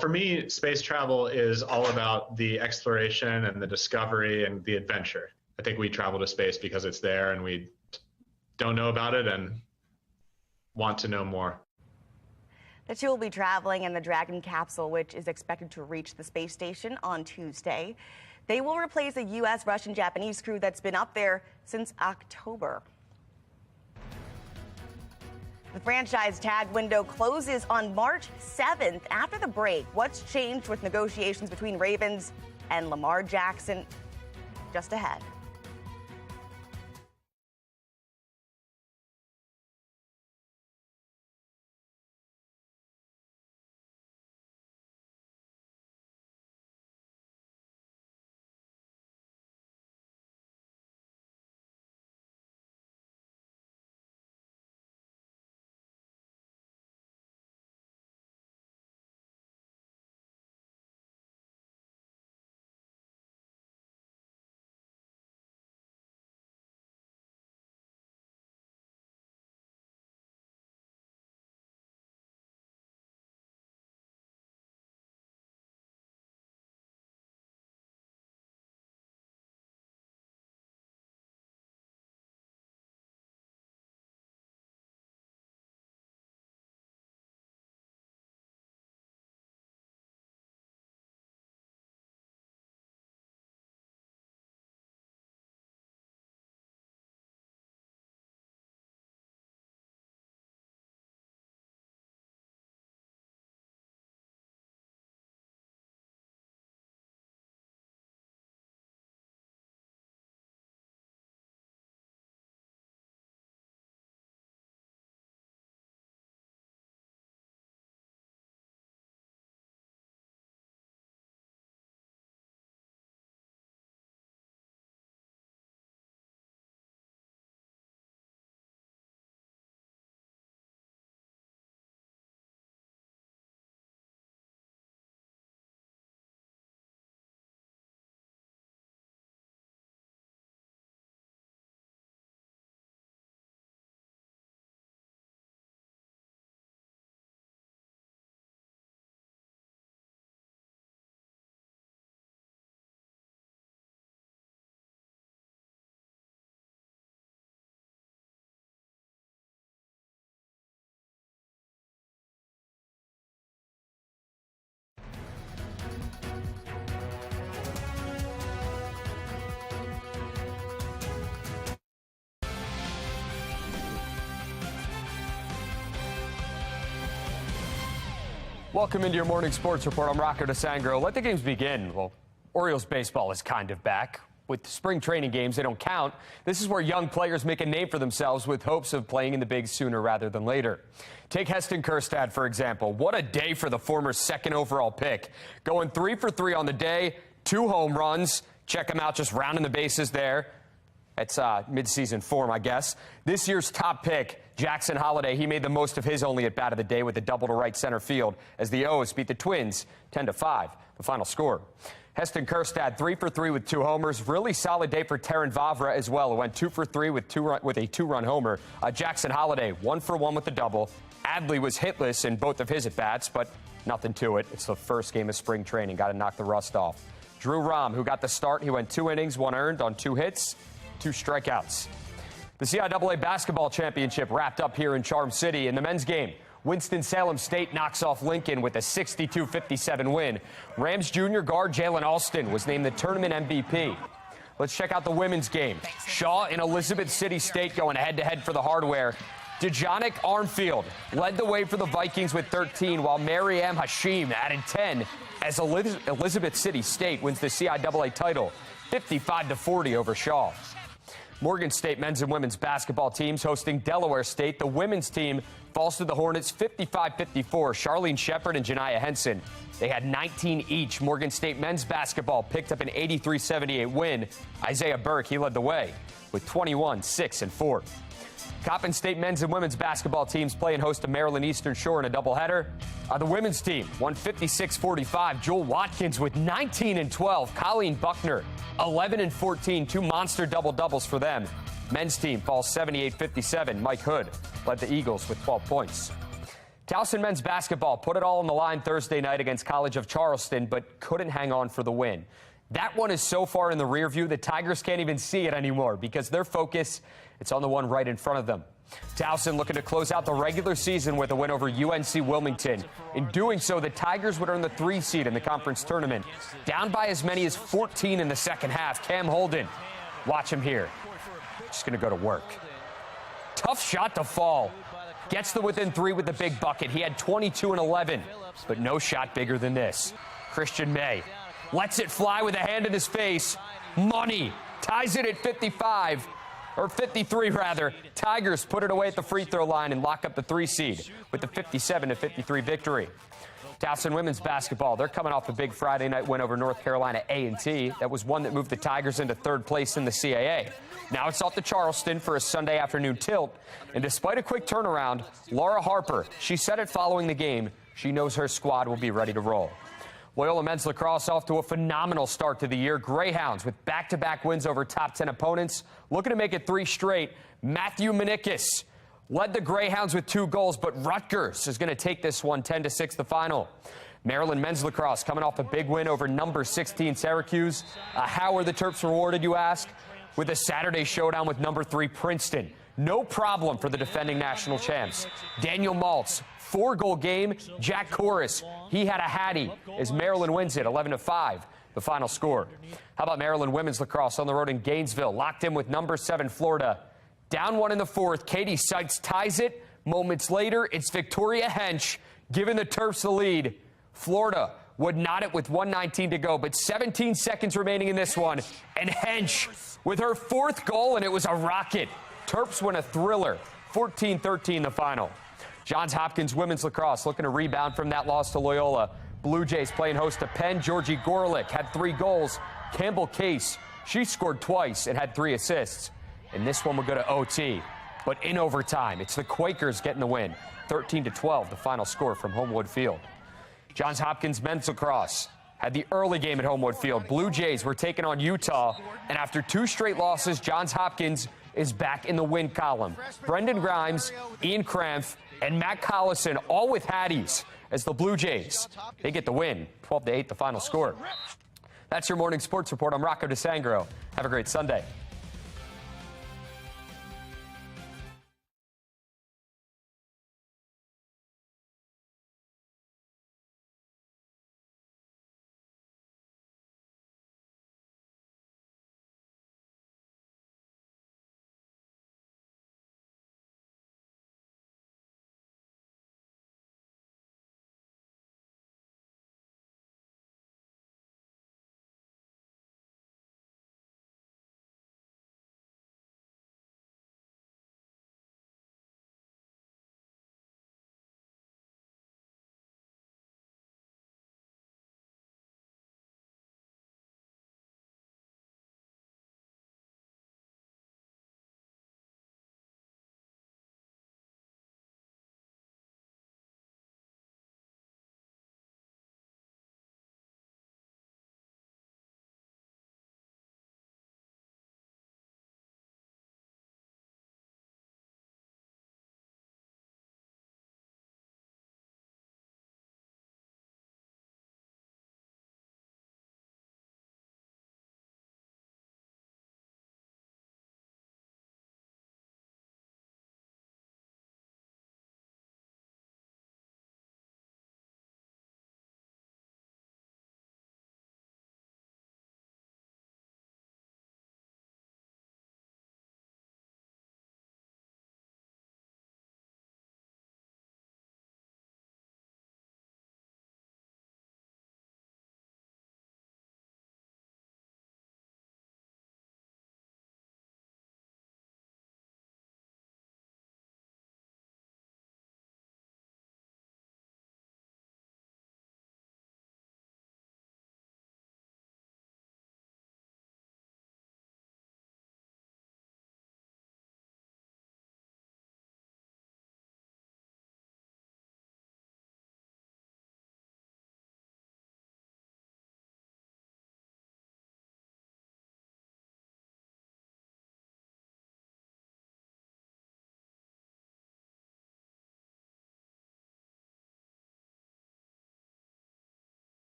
For me, space travel is all about the exploration and the discovery and the adventure. I think we travel to space because it's there and we don't know about it and want to know more. The two will be traveling in the Dragon capsule, which is expected to reach the space station on Tuesday. They will replace a U.S., Russian, Japanese crew that's been up there since October. The franchise tag window closes on March 7th. After the break, what's changed with negotiations between Ravens and Lamar Jackson? Just ahead. Welcome into your morning sports report. I'm Rocco DeSangro. Let the games begin. Well, Orioles baseball is kind of back. With spring training games, they don't count. This is where young players make a name for themselves with hopes of playing in the bigs sooner rather than later. Take Heston Kjerstad, for example. What a day for the former second overall pick. Going 3 for 3 on the day, 2 home runs. Check him out, just rounding the bases there. That's midseason form, I guess. This year's top pick, Jackson Holliday, he made the most of his only at bat of the day with a double to right center field as the O's beat the Twins 10-5, the final score. Heston Kjerstad 3 for 3 with 2 homers. Really solid day for Terrin Vavra as well. It went 2 for 3 with a 2-run homer. Jackson Holliday 1 for 1 with the double. Adley was hitless in both of his at bats, but nothing to it. It's the first game of spring training. Got to knock the rust off. Drew Rom, who got the start, he went 2 innings, 1 earned on 2 hits, 2 strikeouts. The CIAA basketball championship wrapped up here in Charm City. In the men's game, Winston-Salem State knocks off Lincoln with a 62-57 win. Rams junior guard Jalen Alston was named the tournament MVP. Let's check out the women's game. Shaw and Elizabeth City State going head-to-head for the hardware. Dejonic Armfield led the way for the Vikings with 13, while Maryam Hashim added 10 as Elizabeth City State wins the CIAA title 55-40 over Shaw. Morgan State men's and women's basketball teams hosting Delaware State. The women's team falls to the Hornets 55-54. Charlene Shepard and Janiah Henson, they had 19 each. Morgan State men's basketball picked up an 83-78 win. Isaiah Burke, he led the way with 21, 6, and 4. Coppin State men's and women's basketball teams play and host to Maryland Eastern Shore in a doubleheader. The women's team won 56-45. Jewel Watkins with 19 and 12. Colleen Buckner 11 and 14. 2 monster double-doubles for them. Men's team falls 78-57. Mike Hood led the Eagles with 12 points. Towson men's basketball put it all on the line Thursday night against College of Charleston, but couldn't hang on for the win. That one is so far in the rear view, the Tigers can't even see it anymore because their focus, it's on the one right in front of them. Towson looking to close out the regular season with a win over UNC Wilmington. In doing so, the Tigers would earn the 3 seed in the conference tournament. Down by as many as 14 in the second half. Cam Holden, watch him here. Just going to go to work. Tough shot to fall. Gets the within 3 with the big bucket. He had 22 and 11, but no shot bigger than this. Christian May lets it fly with a hand in his face. Money ties it at 55. Or 53, rather. Tigers put it away at the free throw line and lock up the 3 seed with the 57-53 victory. Towson women's basketball, they're coming off a big Friday night win over North Carolina A&T. That was one that moved the Tigers into 3rd place in the CIAA. Now it's off to Charleston for a Sunday afternoon tilt. And despite a quick turnaround, Laura Harper, she said it following the game, she knows her squad will be ready to roll. Loyola men's lacrosse off to a phenomenal start to the year. Greyhounds with back-to-back wins over top 10 opponents, looking to make it 3 straight. Matthew Manikis led the Greyhounds with 2 goals, but Rutgers is going to take this one 10-6 the final. Maryland men's lacrosse coming off a big win over number 16 Syracuse. How are the Terps rewarded, you ask? With a Saturday showdown with number 3 Princeton. No problem for the defending national champs. Daniel Maltz, 4-goal game. Jack Corus, he had a hattie as Maryland wins it 11-5, the final score. How about Maryland women's lacrosse on the road in Gainesville? Locked in with number 7 Florida. Down 1 in the 4th. Katie Seitz ties it. Moments later, it's Victoria Hench giving the Terps the lead. Florida would knot it with 1:19 to go, but 17 seconds remaining in this one. And Hench with her 4th goal, and it was a rocket. Terps win a thriller, 14-13 the final. Johns Hopkins women's lacrosse looking to rebound from that loss to Loyola. Blue Jays playing host to Penn. Georgie Gorelick had 3 goals. Campbell Case, she scored twice and had 3 assists. And this one will go to OT, but in overtime. It's the Quakers getting the win, 13-12, the final score from Homewood Field. Johns Hopkins men's lacrosse had the early game at Homewood Field. Blue Jays were taking on Utah, and after 2 straight losses, Johns Hopkins is back in the win column. Brendan Grimes, Ian Krampf, and Matt Collison all with hatties as the Blue Jays, they get the win, 12-8 the final score. That's your morning sports report. I'm Rocco DeSangro. Have a great Sunday.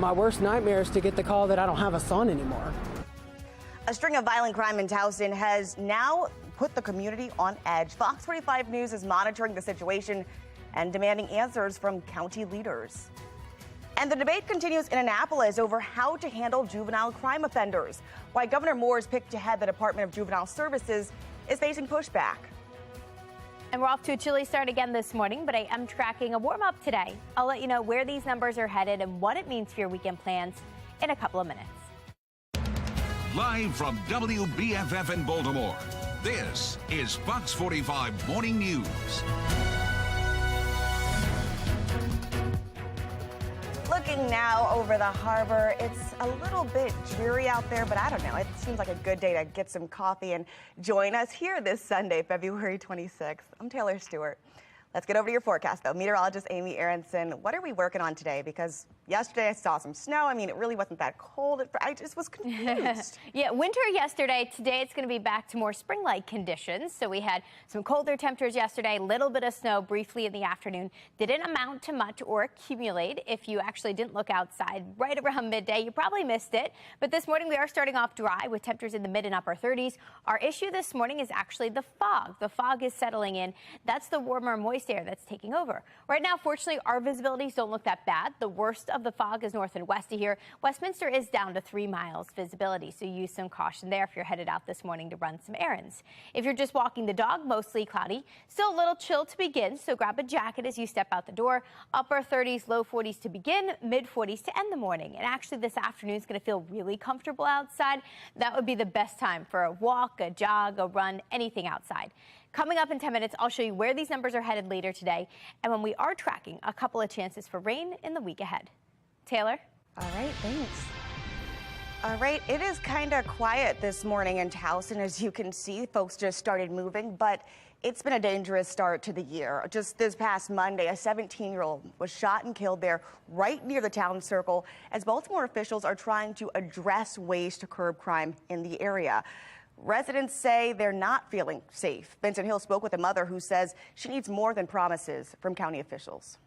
My worst nightmare is to get the call that I don't have a son anymore. A string of violent crime in Towson has now put the community on edge. Fox 45 News is monitoring the situation and demanding answers from county leaders. And the debate continues in Annapolis over how to handle juvenile crime offenders. Why Governor Moore's pick to head the Department of Juvenile Services is facing pushback. And we're off to a chilly start again this morning, but I am tracking a warm-up today. I'll let you know where these numbers are headed and what it means for your weekend plans in a couple of minutes. Live from WBFF in Baltimore, this is Fox 45 Morning News. Looking now over the harbor, it's a little bit dreary out there, but I don't know. It seems like a good day to get some coffee and join us here this Sunday, February 26th. I'm Taylor Stewart. Let's get over to your forecast, though. Meteorologist Amy Aronson, what are we working on today? Because yesterday I saw some snow. I mean, it really wasn't that cold. I just was confused. Yeah, winter yesterday. Today it's going to be back to more spring-like conditions. So we had some colder temperatures yesterday, a little bit of snow briefly in the afternoon. Didn't amount to much or accumulate. If you actually didn't look outside right around midday, you probably missed it. But this morning we are starting off dry with temperatures in the mid and upper 30s. Our issue this morning is actually the fog. The fog is settling in. That's the warmer, moist air that's taking over. Right now, fortunately, our visibilities don't look that bad. The worst of the fog is north and west of here. Westminster is down to 3 miles visibility, so use some caution there if you're headed out this morning to run some errands. If you're just walking the dog, mostly cloudy. Still a little chill to begin, so grab a jacket as you step out the door. Upper 30s, low 40s to begin, mid 40s to end the morning. And actually, this afternoon is going to feel really comfortable outside. That would be the best time for a walk, a jog, a run, anything outside. Coming up in 10 minutes, I'll show you where these numbers are headed later today and when we are tracking a couple of chances for rain in the week ahead. Taylor? All right, thanks. All right, it is kind of quiet this morning in Towson. As you can see, folks just started moving, but it's been a dangerous start to the year. Just this past Monday, a 17-year-old was shot and killed there right near the town circle as Baltimore officials are trying to address ways to curb crime in the area. Residents say they're not feeling safe. Vincent Hill spoke with a mother who says she needs more than promises from county officials.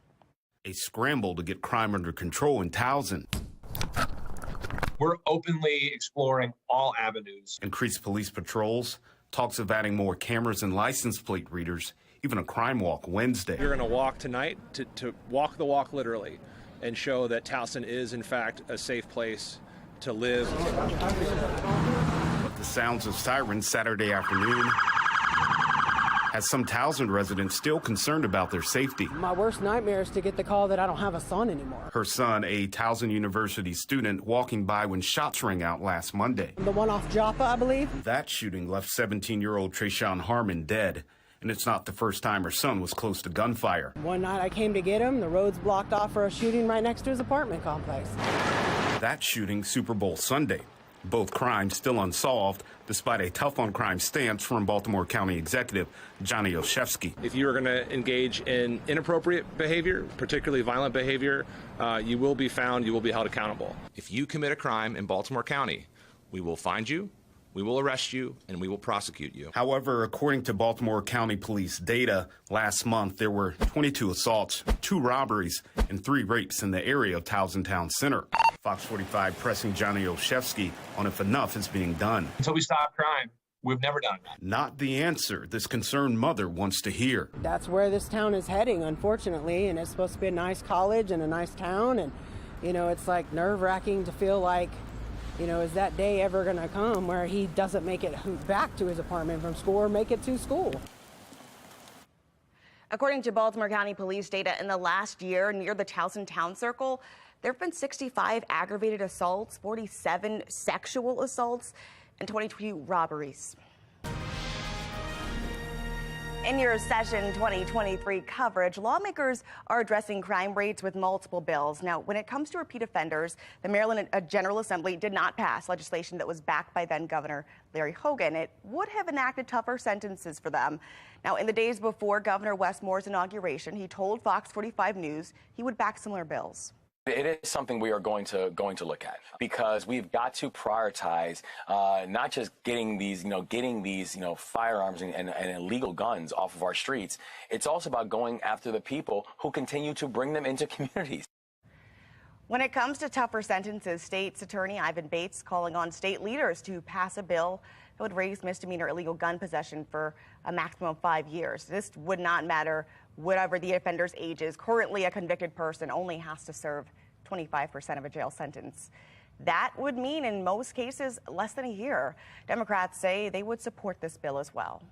A scramble to get crime under control in Towson. We're openly exploring all avenues. Increased police patrols, talks of adding more cameras and license plate readers, even a crime walk Wednesday. You're going to walk tonight to walk the walk literally and show that Towson is, in fact, a safe place to live. But the sounds of sirens Saturday afternoon has some Towson residents still concerned about their safety. My worst nightmare is to get the call that I don't have a son anymore. Her son, a Towson University student, walking by when shots rang out last Monday. The one off Joppa, I believe. That shooting left 17-year-old Trayshawn Harmon dead. And it's not the first time her son was close to gunfire. One night I came to get him. The road's blocked off for a shooting right next to his apartment complex. That shooting Super Bowl Sunday. Both crimes still unsolved, despite a tough-on-crime stance from Baltimore County Executive Johnny Olszewski. If you are going to engage in inappropriate behavior, particularly violent behavior, you will be found, you will be held accountable. If you commit a crime in Baltimore County, we will find you, we will arrest you, and we will prosecute you. However, according to Baltimore County Police data, last month there were 22 assaults, 2 robberies, and 3 rapes in the area of Towson Town Center. Fox 45 pressing Johnny Olszewski on if enough is being done. Until we stop crime, we've never done that. Not the answer this concerned mother wants to hear. That's where this town is heading, unfortunately, and it's supposed to be a nice college and a nice town, and, you know, it's like nerve-wracking to feel like, you know, is that day ever going to come where he doesn't make it back to his apartment from school or make it to school? According to Baltimore County Police data, in the last year near the Towson Town Circle, there have been 65 aggravated assaults, 47 sexual assaults, and 22 robberies. In your Session 2023 coverage, lawmakers are addressing crime rates with multiple bills. Now, when it comes to repeat offenders, the Maryland General Assembly did not pass legislation that was backed by then Governor Larry Hogan. It would have enacted tougher sentences for them. Now, in the days before Governor Wes Moore's inauguration, he told Fox 45 News he would back similar bills. It is something we are going to look at, because we've got to prioritize not just getting these firearms and illegal guns off of our streets. It's also about going after the people who continue to bring them into communities. When it comes to tougher sentences, State's Attorney Ivan Bates calling on state leaders to pass a bill that would raise misdemeanor illegal gun possession for a maximum of 5 years. This would not matter whatever the offender's age is. Currently, a convicted person only has to serve 25% of a jail sentence. That would mean, in most cases, less than a year. Democrats say they would support this bill as well.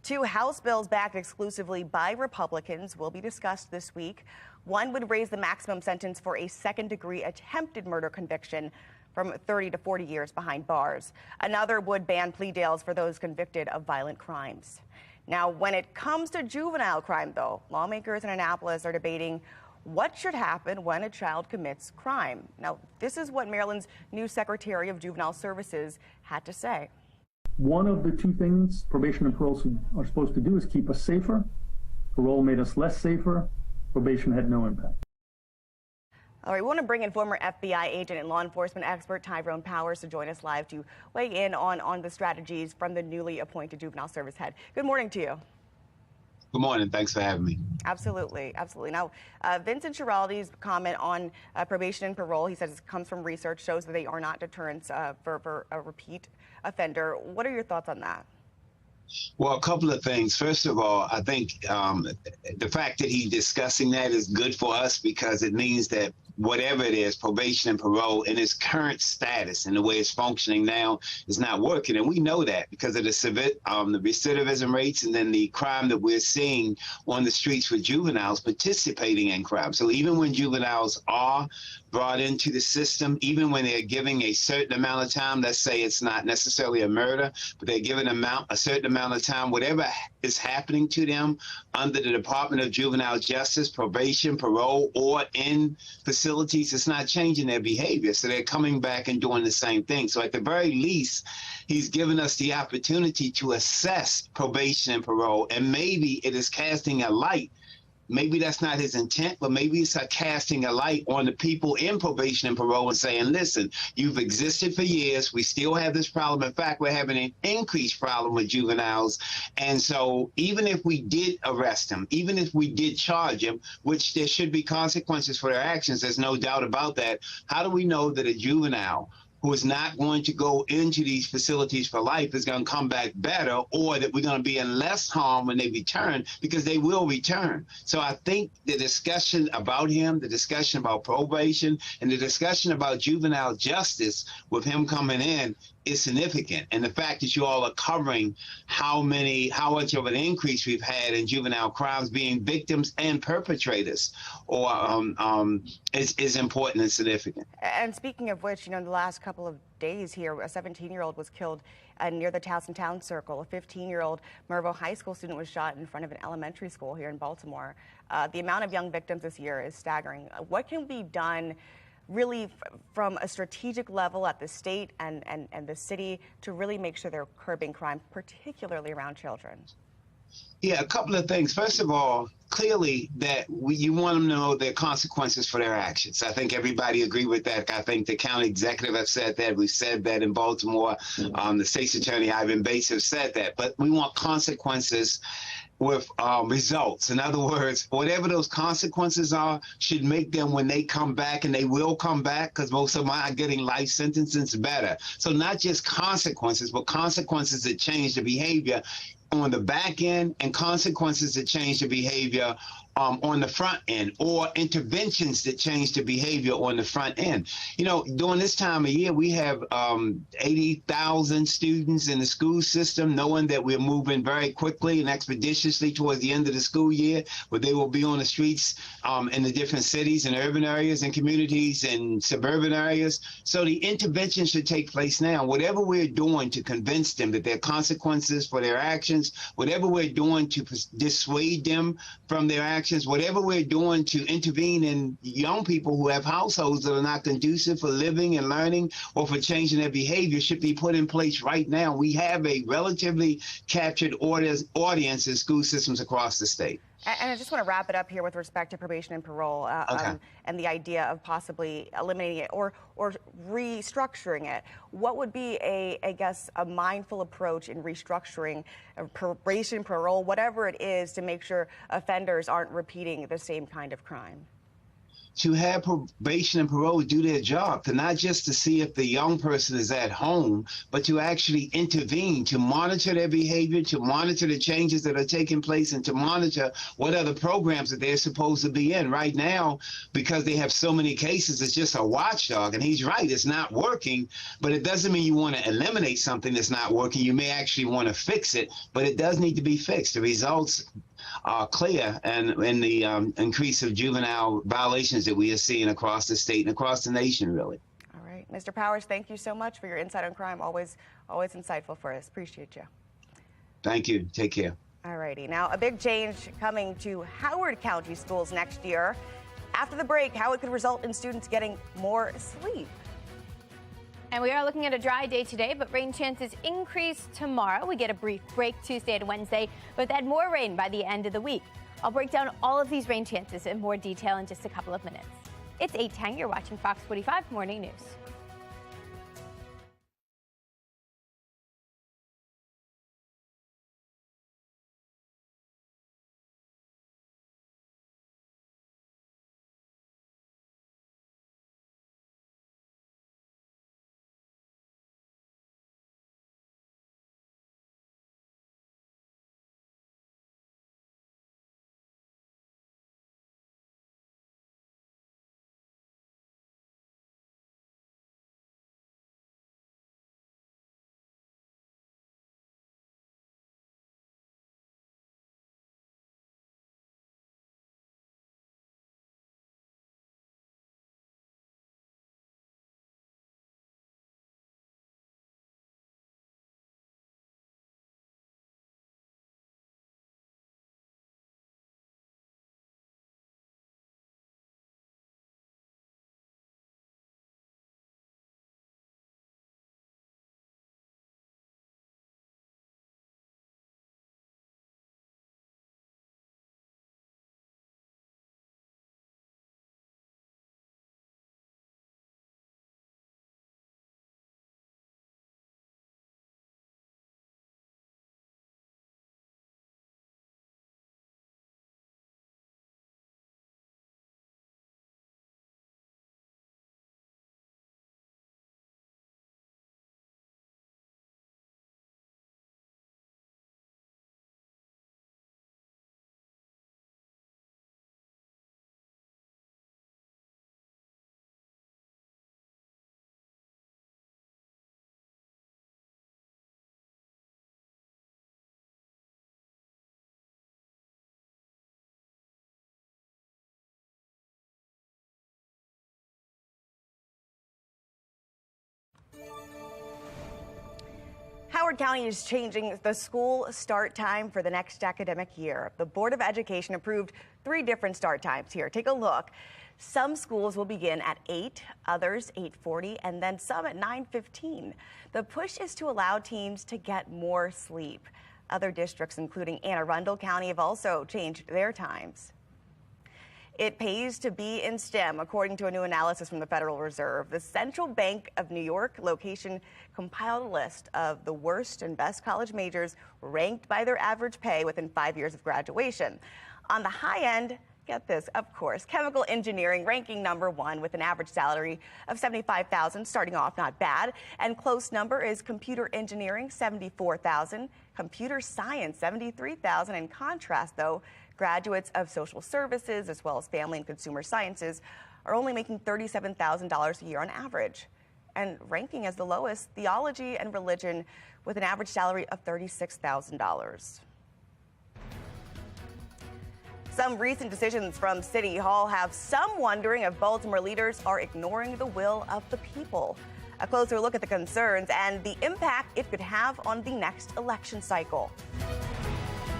2 House bills backed exclusively by Republicans will be discussed this week. One would raise the maximum sentence for a second-degree attempted murder conviction from 30 to 40 years behind bars. Another would ban plea deals for those convicted of violent crimes. Now, when it comes to juvenile crime, though, lawmakers in Annapolis are debating what should happen when a child commits crime. Now, this is what Maryland's new Secretary of Juvenile Services had to say. One of the 2 things probation and parole are supposed to do is keep us safer. Parole made us less safer. Probation had no impact. All right, we want to bring in former FBI agent and law enforcement expert Tyrone Powers to join us live to weigh in on the strategies from the newly appointed juvenile service head. Good morning to you. Good morning. Thanks for having me. Absolutely. Absolutely. Now, Vincent Schiraldi's comment on probation and parole, he says it comes from research, shows that they are not deterrents for a repeat offender. What are your thoughts on that? Well, a couple of things. First of all, I think the fact that he's discussing that is good for us because it means that whatever it is, probation and parole in its current status and the way it's functioning now is not working. And we know that because of the recidivism rates and then the crime that we're seeing on the streets with juveniles participating in crime. So even when juveniles are brought into the system, even when they're giving a certain amount of time, let's say it's not necessarily a murder, but they're given a certain amount of time, whatever is happening to them under the Department of Juvenile Justice, probation, parole, or in facilities, it's not changing their behavior. So they're coming back and doing the same thing. So at the very least, he's given us the opportunity to assess probation and parole, and maybe it is casting a light. Maybe that's not his intent, but maybe it's casting a light on the people in probation and parole and saying, listen, you've existed for years. We still have this problem. In fact, we're having an increased problem with juveniles. And so even if we did arrest him, even if we did charge him, which there should be consequences for their actions, there's no doubt about that. How do we know that a juvenile who is not going to go into these facilities for life is going to come back better, or that we're going to be in less harm when they return, because they will return? So I think the discussion about him, the discussion about probation, and the discussion about juvenile justice with him coming in is significant. And the fact that you all are covering how much of an increase we've had in juvenile crimes being victims and perpetrators is important and significant. And speaking of which, in the last couple of days here, a 17-year-old was killed near the Towson Town Circle. A 15-year-old Mervo High School student was shot in front of an elementary school here in Baltimore. The amount of young victims this year is staggering. What can be done really from a strategic level at the state and the city to really make sure they're curbing crime, particularly around children? Yeah, a couple of things. First of all, clearly that you want them to know their consequences for their actions. I think everybody agree with that. I think the county executive have said that. We've said that in Baltimore. The state's attorney, Ivan Bates, have said that. But we want consequences with results. In other words, whatever those consequences are should make them, when they come back, and they will come back because most of them are getting life sentences, better. So not just consequences, but consequences that change the behavior on the back end, and consequences that change the behavior on the front end, or interventions that change the behavior on the front end. During this time of year, we have 80,000 students in the school system, knowing that we're moving very quickly and expeditiously towards the end of the school year, where they will be on the streets in the different cities and urban areas and communities and suburban areas. So the intervention should take place now. Whatever we're doing to convince them that there are consequences for their actions, whatever we're doing to dissuade them from their actions, whatever we're doing to intervene in young people who have households that are not conducive for living and learning or for changing their behavior, should be put in place right now. We have a relatively captured audience in school systems across the state. And I just want to wrap it up here with respect to probation and parole, and the idea of possibly eliminating it or restructuring it. What would be I guess, a mindful approach in restructuring probation, parole, whatever it is, to make sure offenders aren't repeating the same kind of crime? to have probation and parole do their job, to not just to see if the young person is at home, but to actually intervene, to monitor their behavior, to monitor the changes that are taking place, and to monitor what other programs that they're supposed to be in. Right now, because they have so many cases, it's just a watchdog. And he's right, it's not working, but it doesn't mean you want to eliminate something that's not working. You may actually want to fix it, but it does need to be fixed. The results are clear, and in the increase of juvenile violations that we are seeing across the state and across the nation, really. All right, Mr. Powers, thank you so much for your insight on crime. Always insightful for us. Appreciate you. Thank you. Take care. All righty. Now, a big change coming to Howard County schools next year. After the break, how it could result in students getting more sleep. And we are looking at a dry day today, but rain chances increase tomorrow. We get a brief break Tuesday and Wednesday, but then more rain by the end of the week. I'll break down all of these rain chances in more detail in just a couple of minutes. It's 8:10. You're watching Fox 45 Morning News. Howard County is changing the school start time for the next academic year. The Board of Education approved 3 different start times here. Take a look. Some schools will begin at 8, others 8:40, and then some at 9:15. The push is to allow teams to get more sleep. Other districts, including Anne Arundel County, have also changed their times. It pays to be in STEM, according to a new analysis from the Federal Reserve. The Central Bank of New York location compiled a list of the worst and best college majors ranked by their average pay within 5 years of graduation. On the high end, get this, of course, chemical engineering ranking #1 with an average salary of $75,000, starting off not bad. And close number is computer engineering, $74,000, computer science, $73,000. In contrast, though, graduates of social services as well as family and consumer sciences are only making $37,000 a year on average. And ranking as the lowest, theology and religion with an average salary of $36,000. Some recent decisions from City Hall have some wondering if Baltimore leaders are ignoring the will of the people. A closer look at the concerns and the impact it could have on the next election cycle.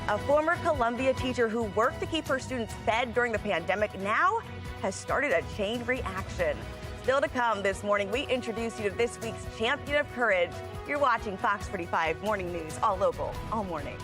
A former Columbia teacher who worked to keep her students fed during the pandemic now has started a chain reaction. Still to come this morning, we introduce you to this week's Champion of Courage. You're watching Fox 45 Morning News, all local, all morning.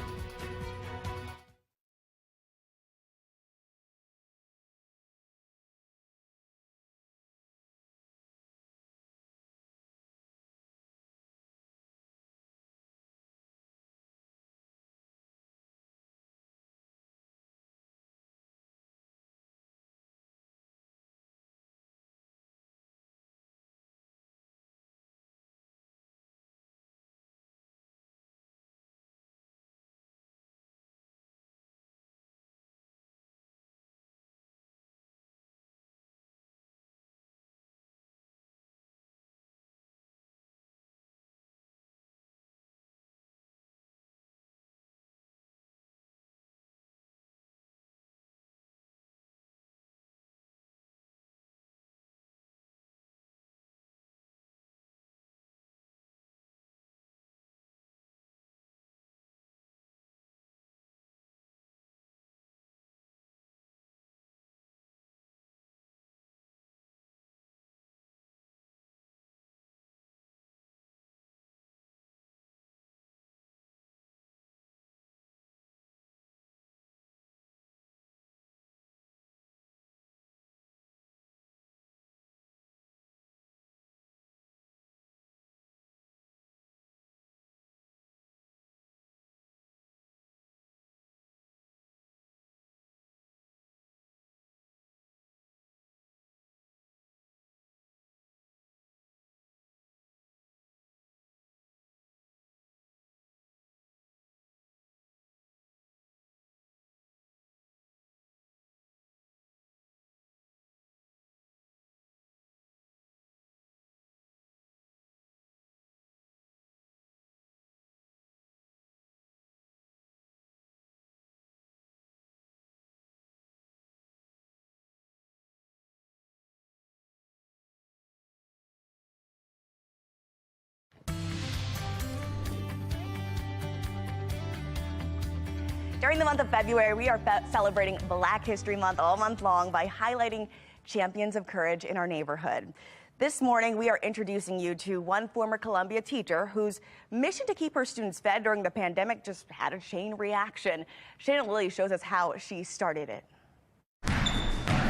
During the month of February, we are celebrating Black History Month all month long by highlighting champions of courage in our neighborhood. This morning, we are introducing you to one former Columbia teacher whose mission to keep her students fed during the pandemic just had a chain reaction. Shannon Lilly shows us how she started it.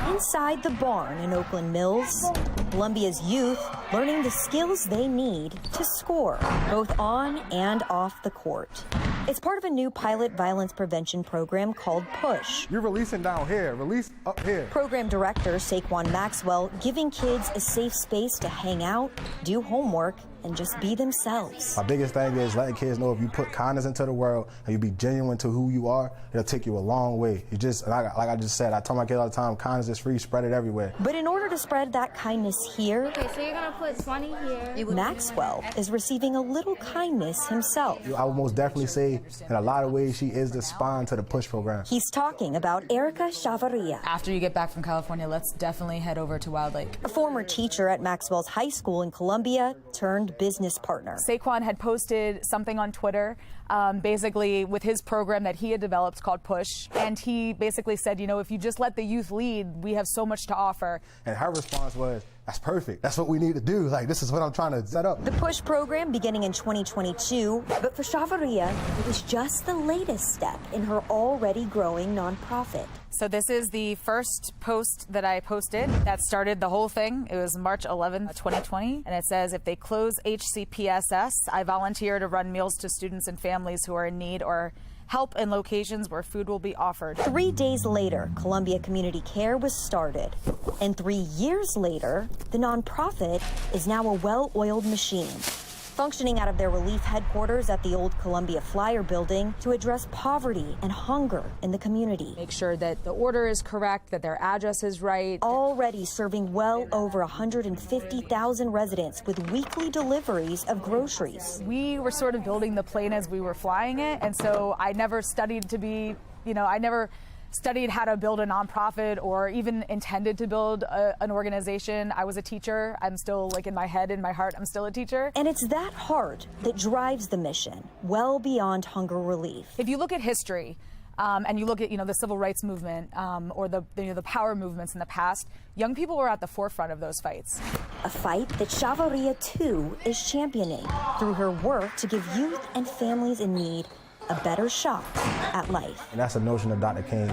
Inside the barn in Oakland Mills, Columbia's youth learning the skills they need to score, both on and off the court. It's part of a new pilot violence prevention program called PUSH. You're releasing down here, release up here. Program director Saquon Maxwell giving kids a safe space to hang out, do homework, and just be themselves. My biggest thing is letting kids know if you put kindness into the world and you be genuine to who you are, it'll take you a long way. You just, like I just said, I tell my kids all the time, kindness is free, spread it everywhere. But in order to spread that kindness here, Okay, so you're gonna put 20 here. Maxwell is receiving a little kindness himself. I would most definitely say, in a lot of ways, she is the spine to the PUSH program. He's talking about Erica Chavarria. After you get back from California, let's definitely head over to Wild Lake. A former teacher at Maxwell's high school in Columbia turned business partner. Saquon had posted something on Twitter, basically with his program that he had developed called PUSH, and he basically said, you know, if you just let the youth lead, we have so much to offer. And her response was, that's perfect. That's what we need to do. Like, this is what I'm trying to set up. The PUSH program beginning in 2022, but for Chavarria, it was just the latest step in her already growing nonprofit. So this is the first post that I posted that started the whole thing. It was March 11th, 2020, and it says, if they close HCPSS, I volunteer to run meals to students and families who are in need or help in locations where food will be offered. 3 days later, Columbia Community Care was started. And 3 years later, the nonprofit is now a well-oiled machine, functioning out of their relief headquarters at the old Columbia Flyer building to address poverty and hunger in the community. Make sure that the order is correct, that their address is right. Already serving well over 150,000 residents with weekly deliveries of groceries. We were sort of building the plane as we were flying it, and so I never studied to be, I never studied how to build a nonprofit or even intended to build an organization. I was a teacher. I'm still, like, in my head, in my heart, I'm still a teacher. And it's that heart that drives the mission well beyond hunger relief. If you look at history, and you look at, the civil rights movement or the power movements in the past, young people were at the forefront of those fights. A fight that Chavarria, too, is championing through her work to give youth and families in need a better shot at life. And that's a notion of Dr. King's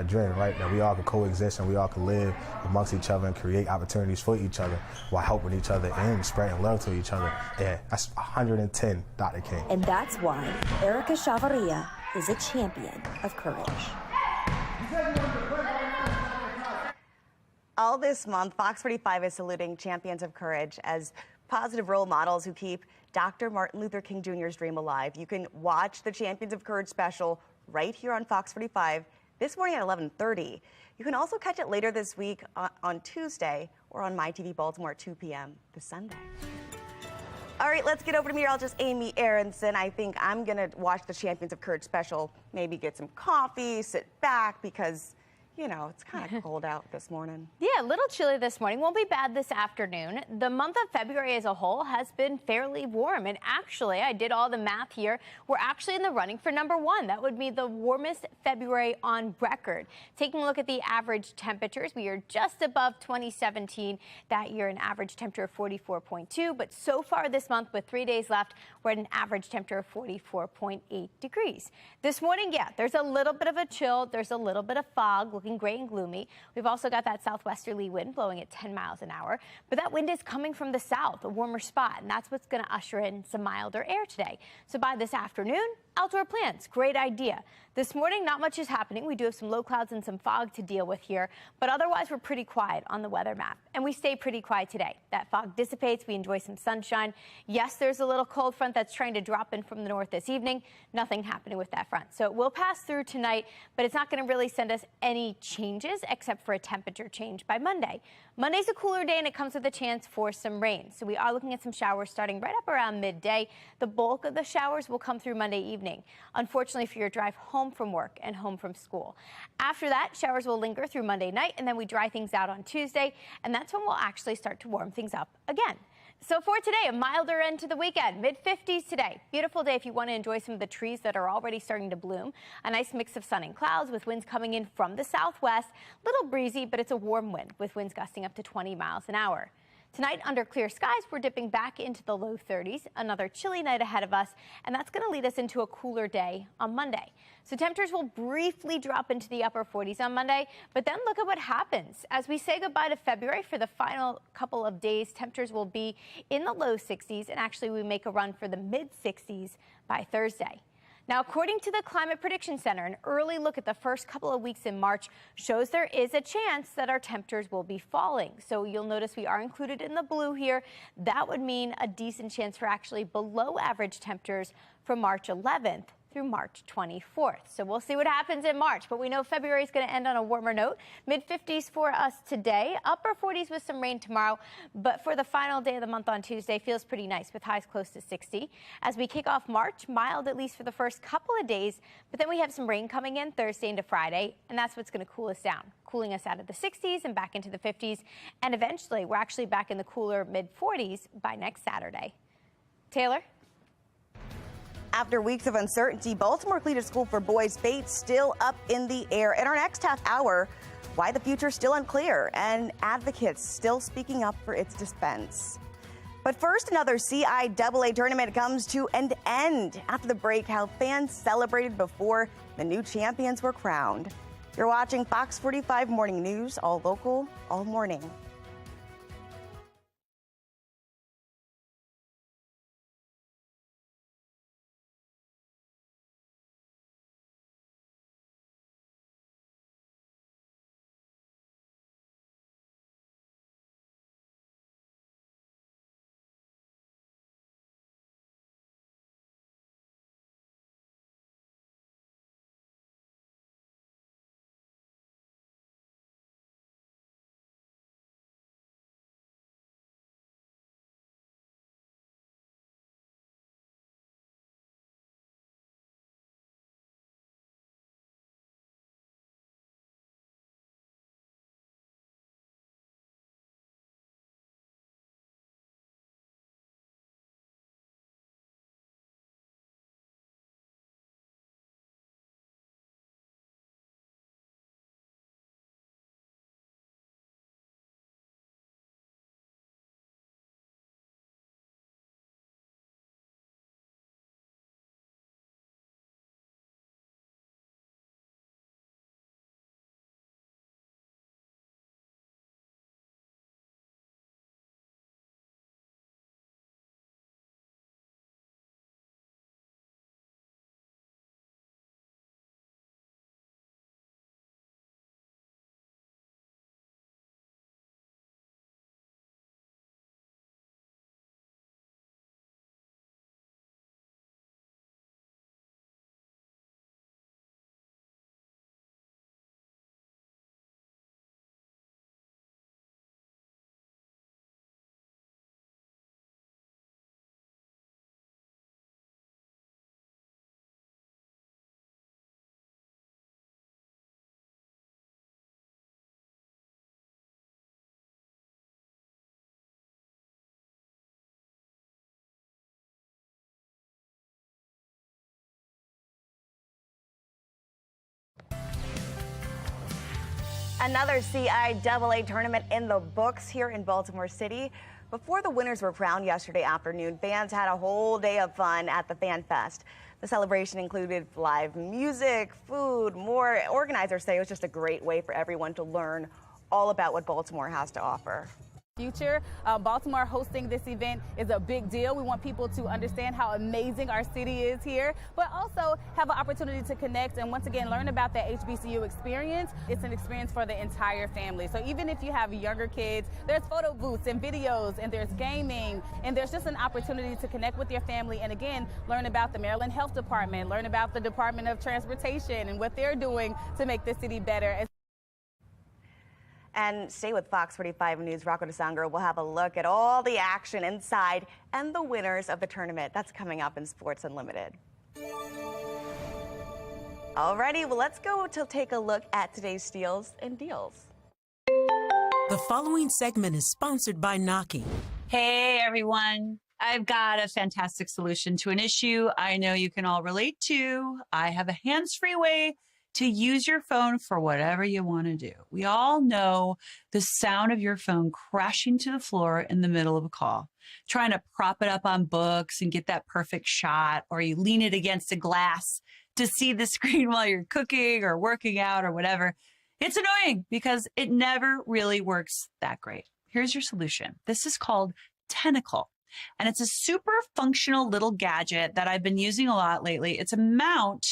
dream, right? That we all can coexist and we all can live amongst each other and create opportunities for each other while helping each other and spreading love to each other. Yeah, that's 110 Dr. King. And that's why Erica Chavarria is a champion of courage. All this month, FOX45 is saluting champions of courage as positive role models who keep Dr. Martin Luther King Jr.'s dream alive. You can watch the Champions of Courage special right here on FOX45 this morning at 11:30. You can also catch it later this week on Tuesday or on MyTV Baltimore at 2 p.m. this Sunday. All right, let's get over to meteorologist Amy Aronson. I think I'm going to watch the Champions of Courage special, maybe get some coffee, sit back, because it's kind of cold out this morning. Yeah, a little chilly this morning. Won't be bad this afternoon. The month of February as a whole has been fairly warm. And actually, I did all the math here. We're actually in the running for #1. That would be the warmest February on record. Taking a look at the average temperatures, we are just above 2017. That year, an average temperature of 44.2. But so far this month, with 3 days left, we're at an average temperature of 44.8 degrees. This morning, yeah, there's a little bit of a chill. There's a little bit of fog. Looking gray and gloomy. We've also got that southwesterly wind blowing at 10 miles an hour, but that wind is coming from the south, a warmer spot, and that's what's going to usher in some milder air today. So by this afternoon, outdoor plans, great idea. This morning, not much is happening. We do have some low clouds and some fog to deal with here, but otherwise we're pretty quiet on the weather map, and we stay pretty quiet today. That fog dissipates. We enjoy some sunshine. Yes, there's a little cold front that's trying to drop in from the north this evening. Nothing happening with that front. So it will pass through tonight, but it's not going to really send us any changes except for a temperature change by Monday. Monday's a cooler day, and it comes with a chance for some rain. So we are looking at some showers starting right up around midday. The bulk of the showers will come through Monday evening. evening, unfortunately for your drive home from work and home from school. After that, showers will linger through Monday night, and then we dry things out on Tuesday, and that's when we'll actually start to warm things up again. So for today, a milder end to the weekend, mid-50s today. Beautiful day if you want to enjoy some of the trees that are already starting to bloom. A nice mix of sun and clouds with winds coming in from the southwest. Little breezy, but it's a warm wind with winds gusting up to 20 miles an hour. Tonight, under clear skies, we're dipping back into the low 30s. Another chilly night ahead of us, and that's going to lead us into a cooler day on Monday. So temperatures will briefly drop into the upper 40s on Monday, but then look at what happens. As we say goodbye to February for the final couple of days, temperatures will be in the low 60s, and actually we make a run for the mid 60s by Thursday. Now, according to the Climate Prediction Center, an early look at the first couple of weeks in March shows there is a chance that our temperatures will be falling. So you'll notice we are included in the blue here. That would mean a decent chance for actually below average temperatures from March 11th through March 24th. So we'll see what happens in March, but we know February is going to end on a warmer note. Mid-50s for us today, upper 40s with some rain tomorrow, but for the final day of the month on Tuesday, feels pretty nice with highs close to 60. As we kick off March, mild at least for the first couple of days, but then we have some rain coming in Thursday into Friday, and that's what's going to cool us down, cooling us out of the 60s and back into the 50s, and eventually we're actually back in the cooler mid-40s by next Saturday. Taylor? After weeks of uncertainty, Baltimore cleated school for boys' fate still up in the air. In our next half hour, why the future is still unclear and advocates still speaking up for its defense. But first, another CIAA tournament comes to an end. After the break, how fans celebrated before the new champions were crowned. You're watching Fox 45 Morning News, all local, all morning. Another CIAA tournament in the books here in Baltimore City. Before the winners were crowned yesterday afternoon, fans had a whole day of fun at the Fan Fest. The celebration included live music, food, more. Organizers say it was just a great way for everyone to learn all about what Baltimore has to offer. Future. Baltimore hosting this event is a big deal. We want people to understand how amazing our city is here, but also have an opportunity to connect and once again learn about that HBCU experience. It's an experience for the entire family. So even if you have younger kids, there's photo booths and videos and there's gaming and there's just an opportunity to connect with your family and again learn about the Maryland Health Department, learn about the Department of Transportation and what they're doing to make the city better. And stay with Fox 45 News. Rocco DeSangro will have a look at all the action inside and the winners of the tournament. That's coming up in Sports Unlimited. Alrighty, well, let's go to take a look at today's steals and deals. The following segment is sponsored by Noki. Hey, everyone. I've got a fantastic solution to an issue I know you can all relate to. I have a hands-free way to use your phone for whatever you want to do. We all know the sound of your phone crashing to the floor in the middle of a call, trying to prop it up on books and get that perfect shot, or you lean it against a glass to see the screen while you're cooking or working out or whatever. It's annoying because it never really works that great. Here's your solution. This is called Tentacle, and it's a super functional little gadget that I've been using a lot lately. It's a mount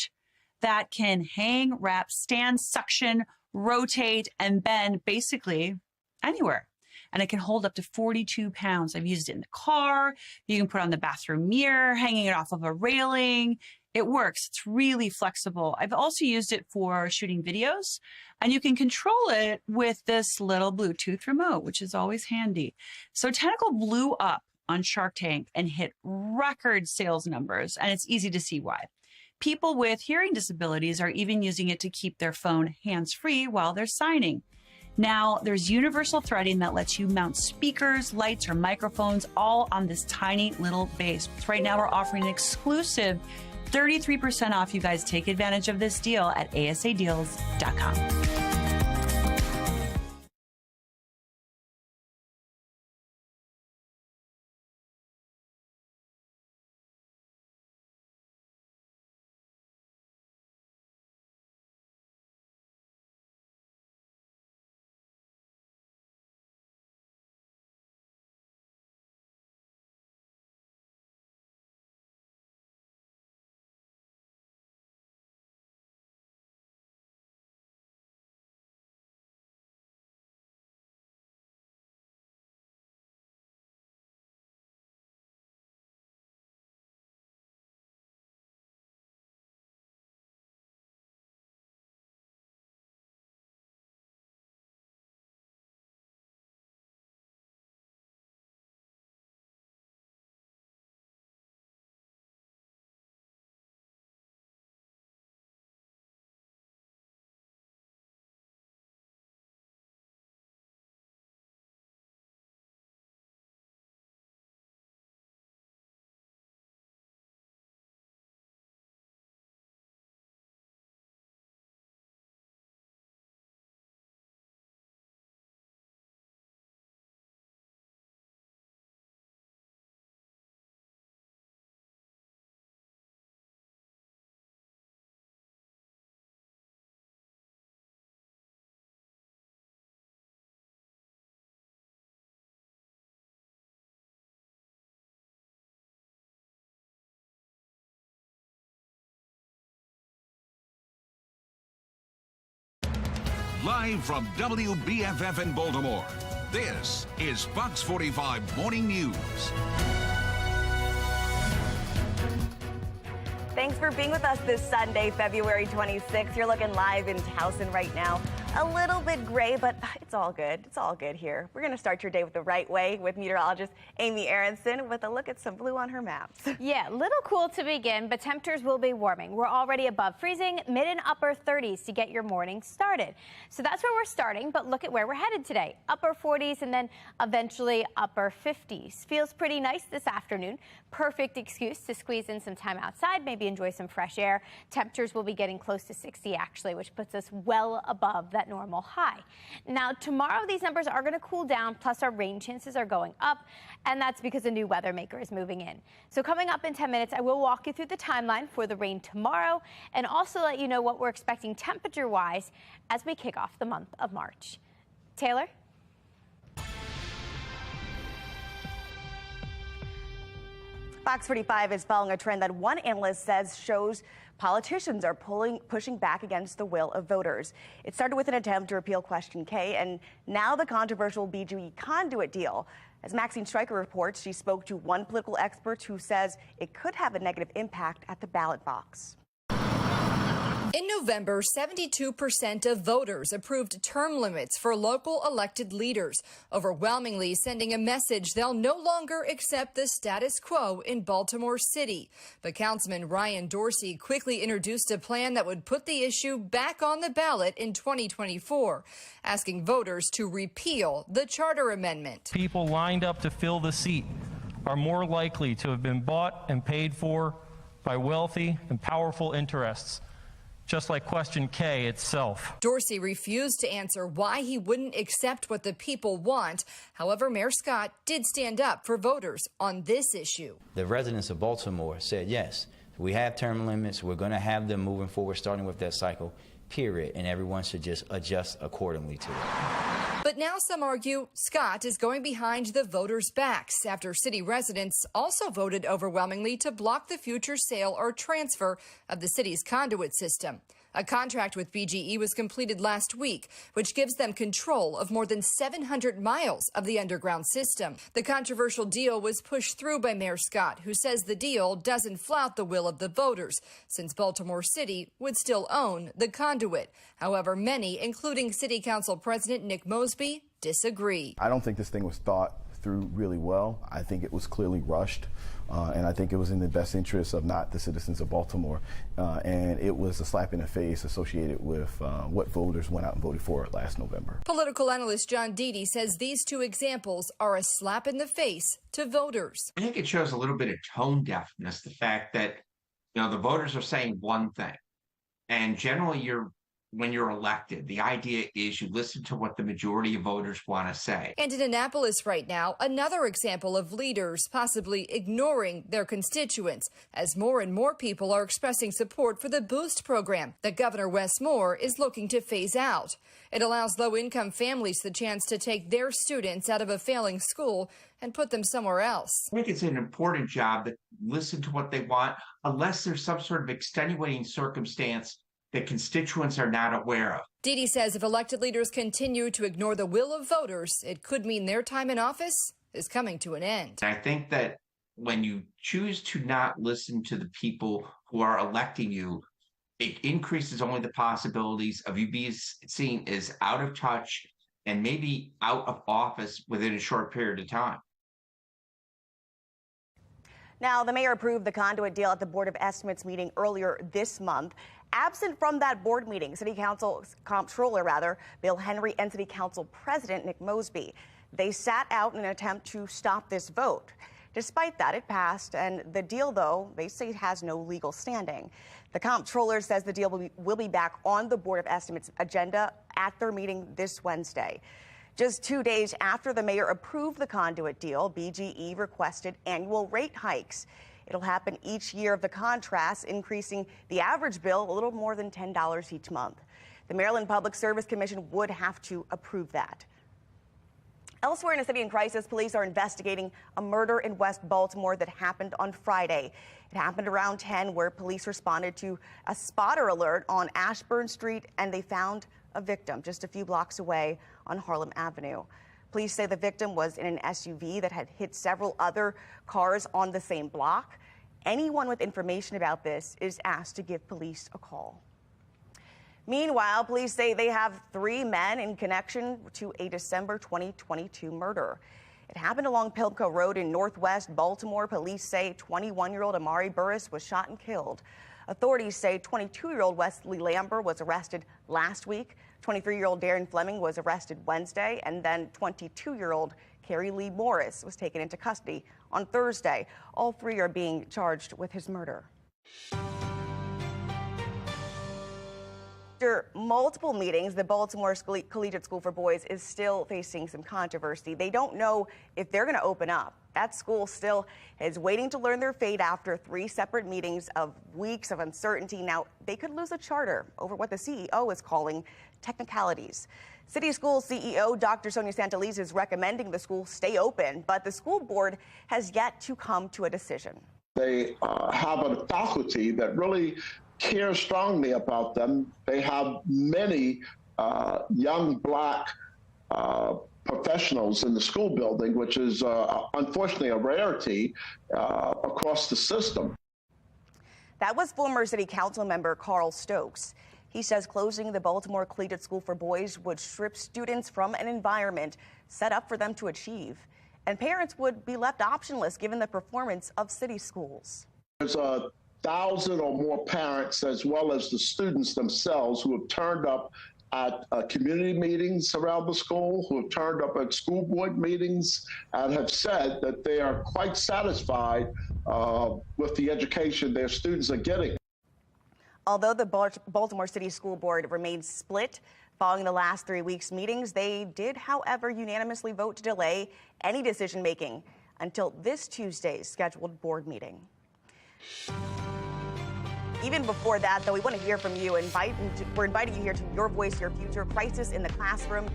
that can hang, wrap, stand, suction, rotate, and bend basically anywhere. And it can hold up to 42 pounds. I've used it in the car. You can put it on the bathroom mirror, hanging it off of a railing. It works. It's really flexible. I've also used it for shooting videos, and you can control it with this little Bluetooth remote, which is always handy. So Tentacle blew up on Shark Tank and hit record sales numbers, and it's easy to see why. People with hearing disabilities are even using it to keep their phone hands-free while they're signing. Now, there's universal threading that lets you mount speakers, lights, or microphones all on this tiny little base. So right now, we're offering an exclusive 33% off. You guys take advantage of this deal at asadeals.com. Live from WBFF in Baltimore, this is Fox 45 Morning News. Thanks for being with us this Sunday, February 26th. You're looking live in Towson right now. A little bit gray, but it's all good. It's all good here. We're going to start your day with the right way with meteorologist Amy Aronson with a look at some blue on her maps. Yeah, little cool to begin, but temperatures will be warming. We're already above freezing, mid and upper 30s to get your morning started. So that's where we're starting, but look at where we're headed today. Upper 40s and then eventually upper 50s. Feels pretty nice this afternoon. Perfect excuse to squeeze in some time outside, maybe enjoy some fresh air. Temperatures will be getting close to 60 actually, which puts us well above that normal high. Now tomorrow these numbers are going to cool down, plus our rain chances are going up, and that's because a new weather maker is moving in. So coming up in 10 minutes, I will walk you through the timeline for the rain tomorrow and also let you know what we're expecting temperature-wise as we kick off the month of March. Taylor? Fox 45 is following a trend that one analyst says shows politicians are pushing back against the will of voters. It started with an attempt to repeal Question K, and now the controversial BGE conduit deal. As Maxine Stryker reports, she spoke to one political expert who says it could have a negative impact at the ballot box. In November, 72% of voters approved term limits for local elected leaders, overwhelmingly sending a message they'll no longer accept the status quo in Baltimore City. But Councilman Ryan Dorsey quickly introduced a plan that would put the issue back on the ballot in 2024, asking voters to repeal the charter amendment. People lined up to fill the seat are more likely to have been bought and paid for by wealthy and powerful interests, just like question K itself. Dorsey refused to answer why he wouldn't accept what the people want. However, Mayor Scott did stand up for voters on this issue. The residents of Baltimore said, yes, we have term limits. We're going to have them moving forward, starting with that cycle, period. And everyone should just adjust accordingly to it. But now some argue Scott is going behind the voters' backs after city residents also voted overwhelmingly to block the future sale or transfer of the city's conduit system. A contract with BGE was completed last week, which gives them control of more than 700 miles of the underground system. The controversial deal was pushed through by Mayor Scott, who says the deal doesn't flout the will of the voters, since Baltimore City would still own the conduit. However, many, including City Council President Nick Mosby, disagree. I don't think this thing was thought through really well. I think it was clearly rushed. And I think it was in the best interest of not the citizens of Baltimore. And it was a slap in the face associated with what voters went out and voted for last November. Political analyst John Deedy says these two examples are a slap in the face to voters. I think it shows a little bit of tone deafness, the fact that, the voters are saying one thing. And generally, when you're elected, the idea is you listen to what the majority of voters want to say. And in Annapolis right now, another example of leaders possibly ignoring their constituents as more and more people are expressing support for the Boost program that Governor Wes Moore is looking to phase out. It allows low-income families the chance to take their students out of a failing school and put them somewhere else. I think it's an important job to listen to what they want, unless there's some sort of extenuating circumstance that constituents are not aware of. Deedy says if elected leaders continue to ignore the will of voters, it could mean their time in office is coming to an end. I think that when you choose to not listen to the people who are electing you, it increases only the possibilities of you being seen as out of touch and maybe out of office within a short period of time. Now, the mayor approved the conduit deal at the Board of Estimates meeting earlier this month. Absent from that board meeting, City Council Comptroller, Bill Henry, and City Council President Nick Mosby. They sat out in an attempt to stop this vote. Despite that, it passed, and the deal, though, they say it has no legal standing. The Comptroller says the deal will be back on the Board of Estimates agenda at their meeting this Wednesday. Just 2 days after the mayor approved the conduit deal, BGE requested annual rate hikes. It'll happen each year of the contract, increasing the average bill a little more than $10 each month. The Maryland Public Service Commission would have to approve that. Elsewhere in a city in crisis, police are investigating a murder in West Baltimore that happened on Friday. It happened around 10, where police responded to a spotter alert on Ashburn Street, and they found a victim just a few blocks away on Harlem Avenue. Police say the victim was in an SUV that had hit several other cars on the same block. Anyone with information about this is asked to give police a call. Meanwhile, police say they have 3 men in connection to a December 2022 murder. It happened along Pilco Road in northwest Baltimore. Police say 21-year-old Amari Burris was shot and killed. Authorities say 22-year-old Wesley Lambert was arrested last week. 23-year-old Darren Fleming was arrested Wednesday, and then 22-year-old Carrie Lee Morris was taken into custody on Thursday. All 3 are being charged with his murder. After multiple meetings, the Baltimore Collegiate School for Boys is still facing some controversy. They don't know if they're going to open up. That school still is waiting to learn their fate after 3 separate meetings of weeks of uncertainty. Now, they could lose a charter over what the CEO is calling technicalities. City School CEO Dr. Sonia Santeliz is recommending the school stay open, but the school board has yet to come to a decision. They have a faculty that really care strongly about them. They have many young Black professionals in the school building, which is unfortunately a rarity across the system. That was former city council member Carl Stokes. He says closing the Baltimore Collegiate School for Boys would strip students from an environment set up for them to achieve. And parents would be left optionless given the performance of city schools. There's 1,000 or more parents, as well as the students themselves, who have turned up at community meetings around the school, who have turned up at school board meetings, and have said that they are quite satisfied with the education their students are getting. Although the Baltimore City School Board remains split following the last 3 weeks' meetings, they did, however, unanimously vote to delay any decision-making until this Tuesday's scheduled board meeting. Even before that, though, we want to hear from you. We're inviting you here to Your Voice, Your Future, Crisis in the Classroom.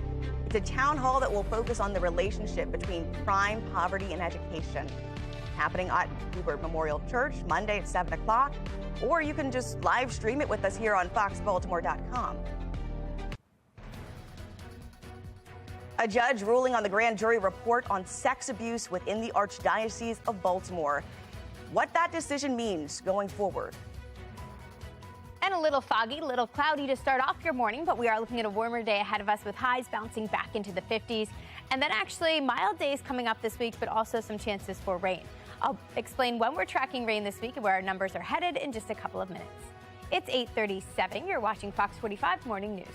It's a town hall that will focus on the relationship between crime, poverty, and education. Happening at Hoover Memorial Church Monday at 7 o'clock, or you can just live stream it with us here on FOXBaltimore.com. A judge ruling on the grand jury report on sex abuse within the Archdiocese of Baltimore. What that decision means going forward. And a little foggy, a little cloudy to start off your morning, but we are looking at a warmer day ahead of us with highs bouncing back into the 50s. And then actually mild days coming up this week, but also some chances for rain. I'll explain when we're tracking rain this week and where our numbers are headed in just a couple of minutes. It's 8:37. You're watching Fox 45 Morning News.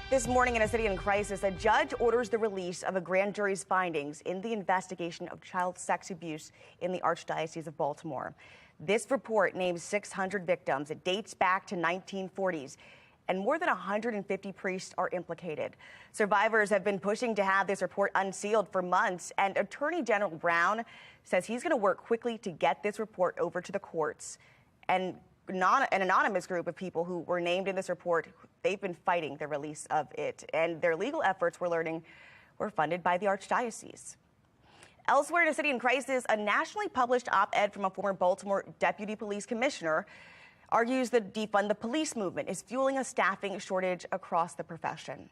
This morning in a city in crisis, a judge orders the release of a grand jury's findings in the investigation of child sex abuse in the Archdiocese of Baltimore. This report names 600 victims. It dates back to 1940s, and more than 150 priests are implicated. Survivors have been pushing to have this report unsealed for months, and Attorney General Brown says he's going to work quickly to get this report over to the courts. And an anonymous group of people who were named in this report, they've been fighting the release of it, and their legal efforts, we're learning, were funded by the Archdiocese. Elsewhere in a city in crisis, a nationally published op-ed from a former Baltimore deputy police commissioner argues that defund the police movement is fueling a staffing shortage across the profession.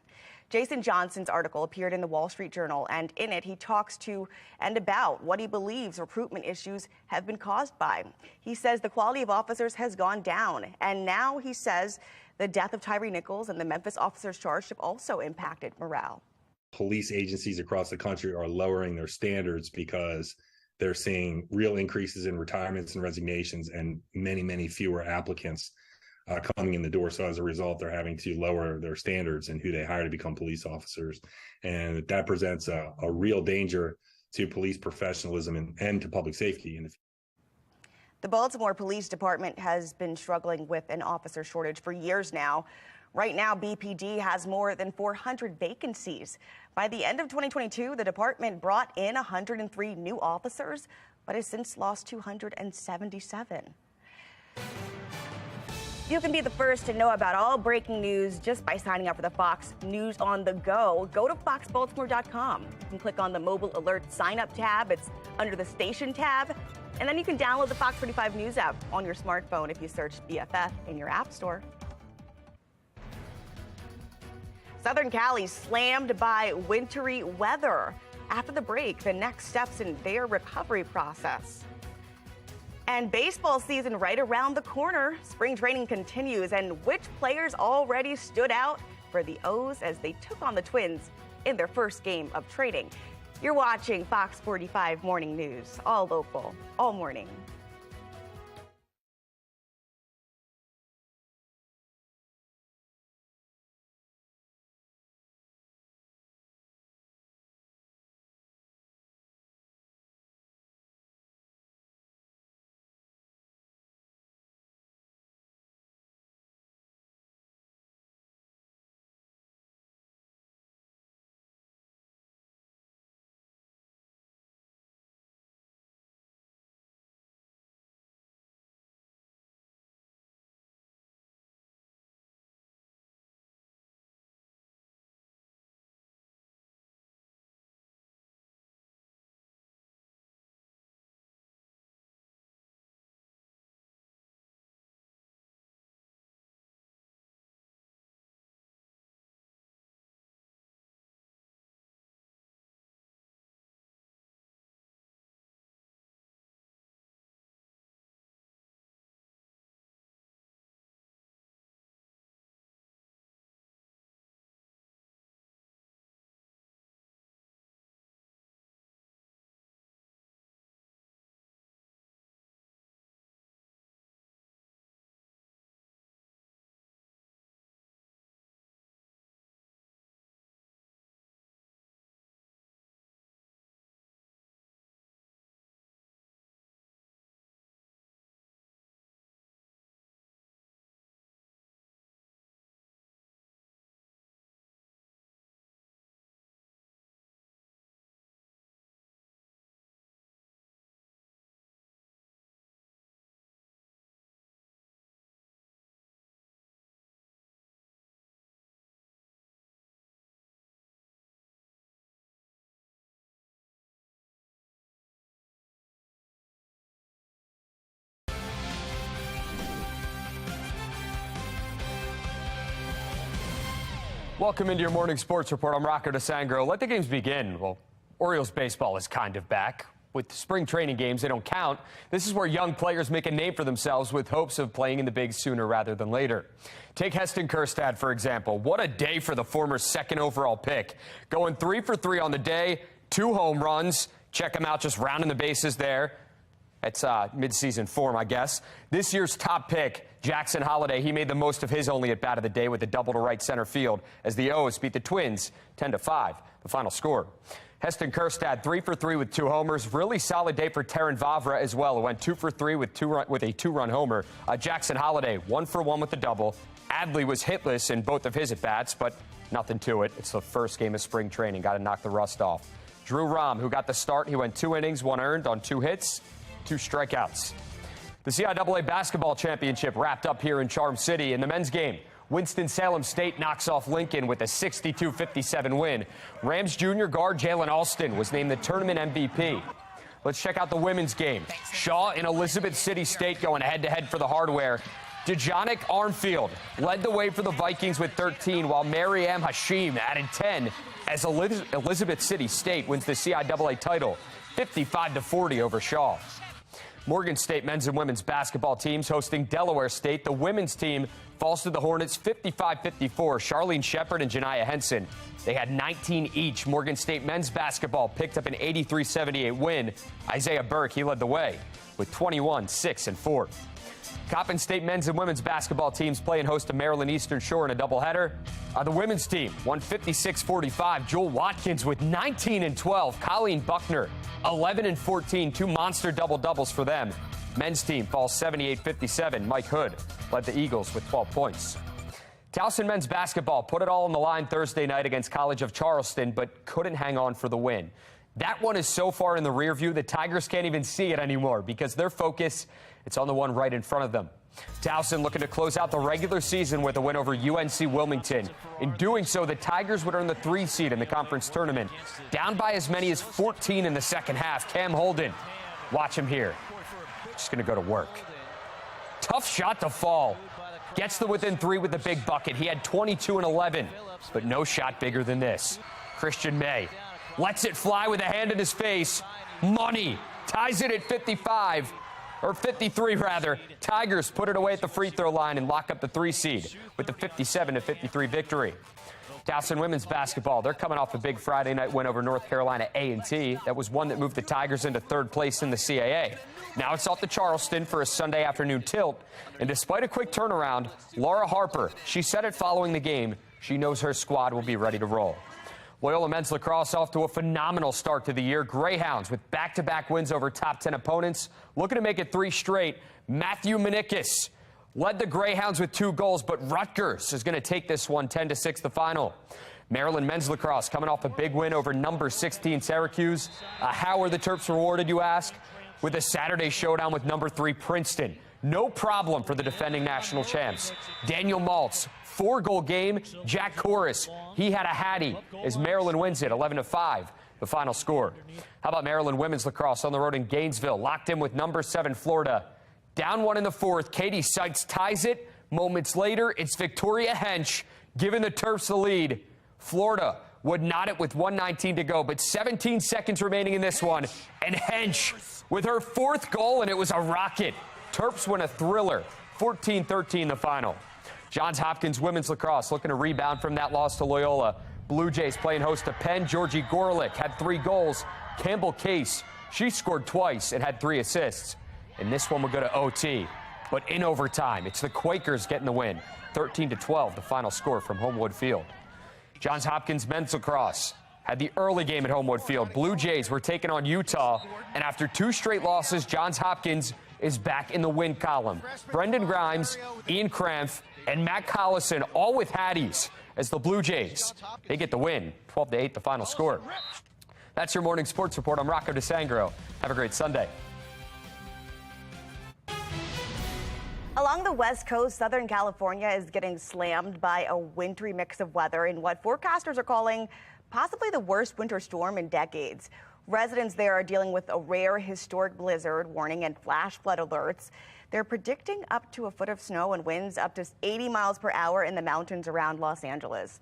Jason Johnson's article appeared in the Wall Street Journal, and in it he talks to and about what he believes recruitment issues have been caused by. He says the quality of officers has gone down, and now he says the death of Tyree Nichols and the Memphis officers charged have also impacted morale. Police agencies across the country are lowering their standards because they're seeing real increases in retirements and resignations and many, many fewer applicants coming in the door. So as a result, they're having to lower their standards and who they hire to become police officers. And that presents a real danger to police professionalism and to public safety. The Baltimore Police Department has been struggling with an officer shortage for years now. Right now, BPD has more than 400 vacancies. By the end of 2022, the department brought in 103 new officers, but has since lost 277. You can be the first to know about all breaking news just by signing up for the Fox News on the Go. Go to foxbaltimore.com. You can click on the mobile alert sign up tab. It's under the station tab. And then you can download the FOX45 News app on your smartphone if you search BFF in your app store. Southern Cali slammed by wintry weather. After the break, the next steps in their recovery process. And baseball season right around the corner. Spring training continues, and which players already stood out for the O's as they took on the Twins in their first game of training. You're watching Fox 45 Morning News, all local, all morning. Welcome into your morning sports report. I'm Rocco DeSangro. Let the games begin. Well, Orioles baseball is kind of back. With spring training games, they don't count. This is where young players make a name for themselves with hopes of playing in the bigs sooner rather than later. Take Heston Kjerstad, for example. What a day for the former second overall pick. Going 3 for 3 on the day, 2 home runs. Check him out, just rounding the bases there. It's midseason form, I guess. This year's top pick, Jackson Holliday, he made the most of his only at-bat of the day with a double to right center field as the O's beat the Twins 10-5, the final score. Heston Kjerstad, 3 for 3 with 2 homers. Really solid day for Terrin Vavra as well. It went 2 for 3 with a 2-run homer. Jackson Holliday, 1 for 1 with the double. Adley was hitless in both of his at-bats, but nothing to it. It's the first game of spring training. Got to knock the rust off. Drew Rom, who got the start, he went 2 innings, 1 earned on 2 hits. 2 strikeouts. The CIAA basketball championship wrapped up here in Charm City. In the men's game, Winston-Salem State knocks off Lincoln with a 62-57 win. Rams junior guard Jalen Alston was named the tournament MVP. Let's check out the women's game. Shaw and Elizabeth City State going head-to-head for the hardware. Dejonic Armfield led the way for the Vikings with 13, while Maryam Hashim added 10 as Elizabeth City State wins the CIAA title, 55-40 over Shaw. Morgan State men's and women's basketball teams hosting Delaware State. The women's team falls to the Hornets 55-54. Charlene Shepard and Janiah Henson, they had 19 each. Morgan State men's basketball picked up an 83-78 win. Isaiah Burke, he led the way with 21, 6, and 4. Coppin State men's and women's basketball teams playing host to Maryland Eastern Shore in a doubleheader. The women's team won 56-45. Jewel Watkins with 19 and 12. Colleen Buckner 11 and 14. 2 monster double-doubles for them. Men's team falls 78-57. Mike Hood led the Eagles with 12 points. Towson men's basketball put it all on the line Thursday night against College of Charleston, but couldn't hang on for the win. That one is so far in the rear view, the Tigers can't even see it anymore because their focus, it's on the one right in front of them. Towson looking to close out the regular season with a win over UNC Wilmington. In doing so, the Tigers would earn the 3 seed in the conference tournament. Down by as many as 14 in the second half. Cam Holden, watch him here. Just going to go to work. Tough shot to fall. Gets the within 3 with the big bucket. He had 22 and 11, but no shot bigger than this. Christian May lets it fly with a hand in his face. Money ties it at 55, or 53 rather. Tigers put it away at the free throw line and lock up the 3 seed with the 57-53 victory. Towson women's basketball, they're coming off a big Friday night win over North Carolina A&T. That was one that moved the Tigers into 3rd place in the CIAA. Now it's off to Charleston for a Sunday afternoon tilt. And despite a quick turnaround, Laura Harper, she said it following the game, she knows her squad will be ready to roll. Loyola men's lacrosse off to a phenomenal start to the year. Greyhounds with back-to-back wins over top 10 opponents, looking to make it 3 straight. Matthew Manikis led the Greyhounds with 2 goals, but Rutgers is going to take this one 10-6 the final. Maryland men's lacrosse coming off a big win over number 16 Syracuse. How are the Terps rewarded, you ask? With a Saturday showdown with number 3 Princeton. No problem for the defending national champs. Daniel Maltz, 4-goal game. Jack Corus, he had a hattie as Maryland wins it 11-5, the final score. How about Maryland women's lacrosse on the road in Gainesville? Locked in with number 7 Florida. Down 1 in the 4th. Katie Seitz ties it. Moments later, it's Victoria Hench giving the Terps the lead. Florida would knot it with 1:19 to go, but 17 seconds remaining in this one. And Hench with her 4th goal, and it was a rocket. Terps win a thriller, 14-13 the final. Johns Hopkins women's lacrosse looking to rebound from that loss to Loyola. Blue Jays playing host to Penn. Georgie Gorelick had 3 goals. Campbell Case, she scored twice and had 3 assists. And this one will go to OT, but in overtime. It's the Quakers getting the win, 13-12, the final score from Homewood Field. Johns Hopkins men's lacrosse had the early game at Homewood Field. Blue Jays were taking on Utah, and after 2 straight losses, Johns Hopkins is back in the win column. Brendan Grimes, Ian Krampf, and Matt Collison all with hatties as the Blue Jays, they get the win, 12-8 the final score. That's your morning sports report. I'm Rocco DeSangro. Have a great Sunday. Along the West Coast, Southern California is getting slammed by a wintry mix of weather in what forecasters are calling possibly the worst winter storm in decades. Residents there are dealing with a rare historic blizzard warning and flash flood alerts. They're predicting up to a foot of snow and winds up to 80 miles per hour in the mountains around Los Angeles.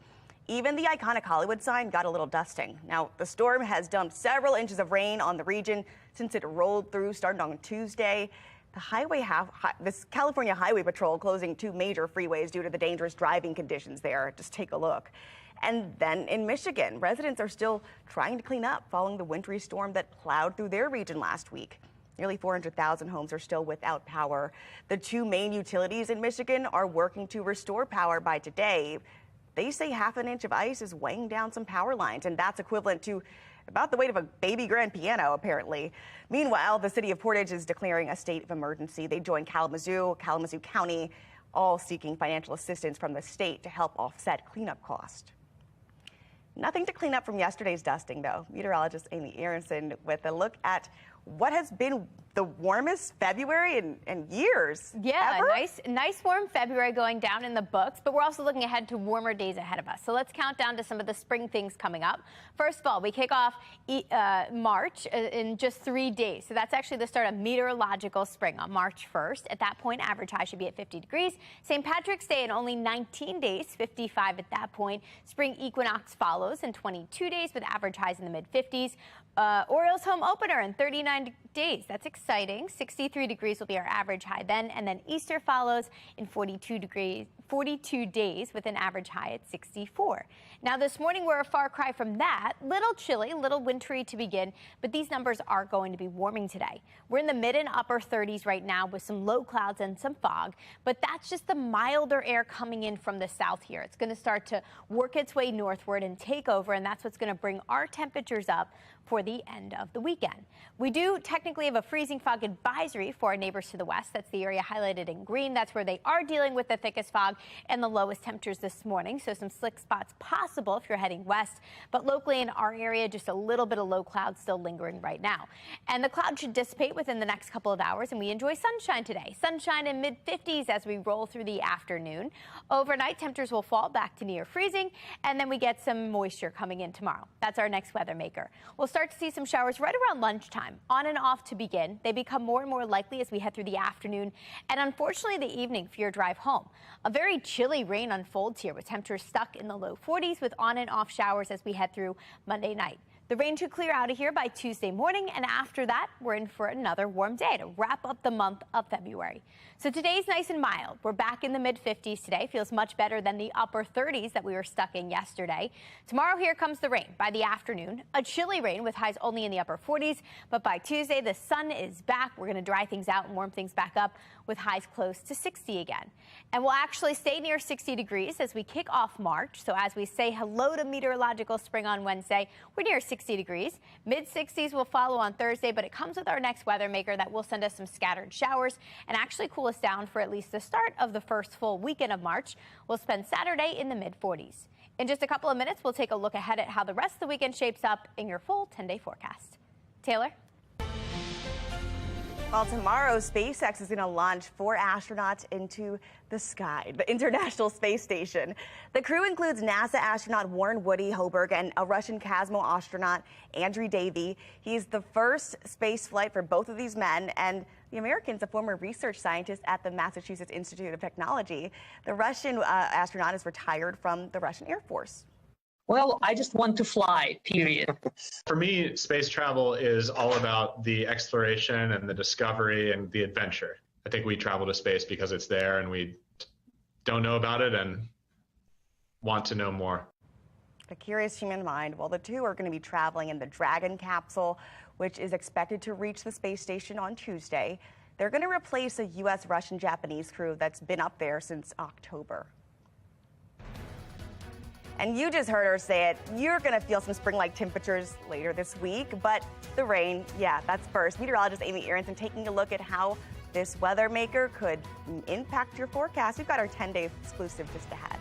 Even the iconic Hollywood sign got a little dusting. Now, the storm has dumped several inches of rain on the region since it rolled through starting on Tuesday. This California Highway Patrol closing 2 major freeways due to the dangerous driving conditions there. Just take a look. And then in Michigan, residents are still trying to clean up following the wintry storm that plowed through their region last week. Nearly 400,000 homes are still without power. The 2 main utilities in Michigan are working to restore power by today. They say half an inch of ice is weighing down some power lines, and that's equivalent to about the weight of a baby grand piano, apparently. Meanwhile, the city of Portage is declaring a state of emergency. They joined Kalamazoo County, all seeking financial assistance from the state to help offset cleanup costs. Nothing to clean up from yesterday's dusting, though. Meteorologist Amy Aronson with a look at what has been the warmest February in years. Yeah, ever? nice warm February going down in the books, but we're also looking ahead to warmer days ahead of us. So let's count down to some of the spring things coming up. First of all, we kick off March in just 3 days. So that's actually the start of meteorological spring on March 1st. At that point, average high should be at 50 degrees. St. Patrick's Day in only 19 days, 55 at that point. Spring equinox follows in 22 days with average highs in the mid-50s. Orioles home opener in 39 days. That's exciting. 63 degrees will be our average high then, and then Easter follows in 42 days with an average high at 64. Now this morning we're a far cry from that. Little chilly, little wintry to begin, but these numbers are going to be warming today. We're in the mid and upper 30s right now with some low clouds and some fog, but that's just the milder air coming in from the south here. It's going to start to work its way northward and take over, and that's what's going to bring our temperatures up for the end of the weekend. We do technically have a freezing fog advisory for our neighbors to the west. That's the area highlighted in green. That's where they are dealing with the thickest fog and the lowest temperatures this morning. So some slick spots possible if you're heading west, but locally in our area, just a little bit of low clouds still lingering right now. And the cloud should dissipate within the next couple of hours, and we enjoy sunshine today. Sunshine in mid-50s as we roll through the afternoon. Overnight, temperatures will fall back to near freezing, and then we get some moisture coming in tomorrow. That's our next weather maker. We'll start to see some showers right around lunchtime, on and off to begin. They become more and more likely as we head through the afternoon and unfortunately the evening for your drive home. A very chilly rain unfolds here with temperatures stuck in the low 40s with on and off showers as we head through Monday night. The rain should clear out of here by Tuesday morning, and after that, we're in for another warm day to wrap up the month of February. So today's nice and mild. We're back in the mid-50s today. Feels much better than the upper 30s that we were stuck in yesterday. Tomorrow, here comes the rain by the afternoon. A chilly rain with highs only in the upper 40s, but by Tuesday, the sun is back. We're going to dry things out and warm things back up with highs close to 60 again. And we'll actually stay near 60 degrees as we kick off March. So as we say hello to meteorological spring on Wednesday, we're near 60 degrees. Mid-60s will follow on Thursday, but it comes with our next weather maker that will send us some scattered showers and actually cool us down for at least the start of the first full weekend of March. We'll spend Saturday in the mid-40s. In just a couple of minutes, we'll take a look ahead at how the rest of the weekend shapes up in your full 10-day forecast. Taylor? Well, tomorrow, SpaceX is going to launch 4 astronauts into the sky, the International Space Station. The crew includes NASA astronaut Warren Woody Hoburg and a Russian Cosmo astronaut Andrei Davy. He's the first space flight for both of these men, and the American's a former research scientist at the Massachusetts Institute of Technology. The Russian astronaut is retired from the Russian Air Force. Well, I just want to fly, period. For me, space travel is all about the exploration and the discovery and the adventure. I think we travel to space because it's there and we don't know about it and want to know more. A curious human mind. Well, the two are going to be traveling in the Dragon capsule, which is expected to reach the space station on Tuesday. They're going to replace a U.S., Russian, Japanese crew that's been up there since October. And you just heard her say it. You're going to feel some spring-like temperatures later this week, but the rain, yeah, that's first. Meteorologist Amy Aronson taking a look at how this weather maker could impact your forecast. We've got our 10-day exclusive just ahead.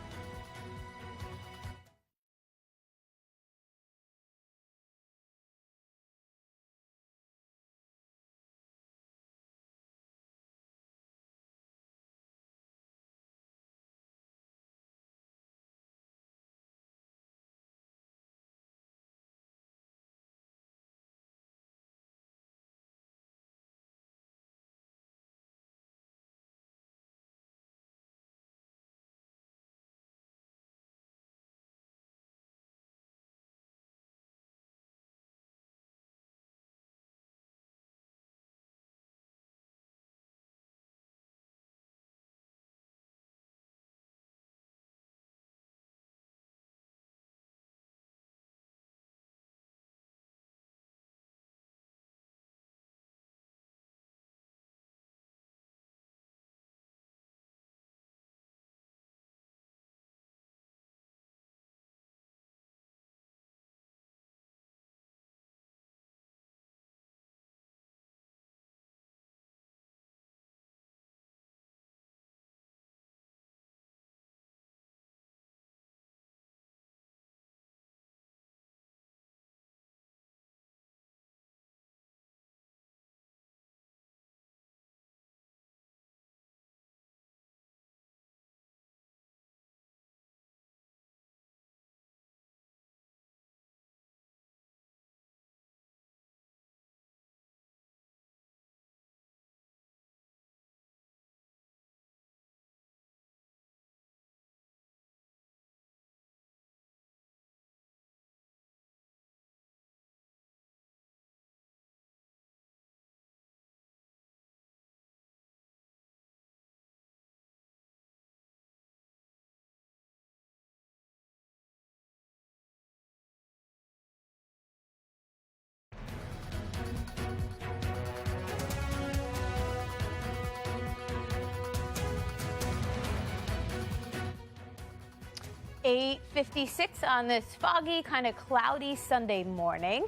8:56 on this foggy, kind of cloudy Sunday morning.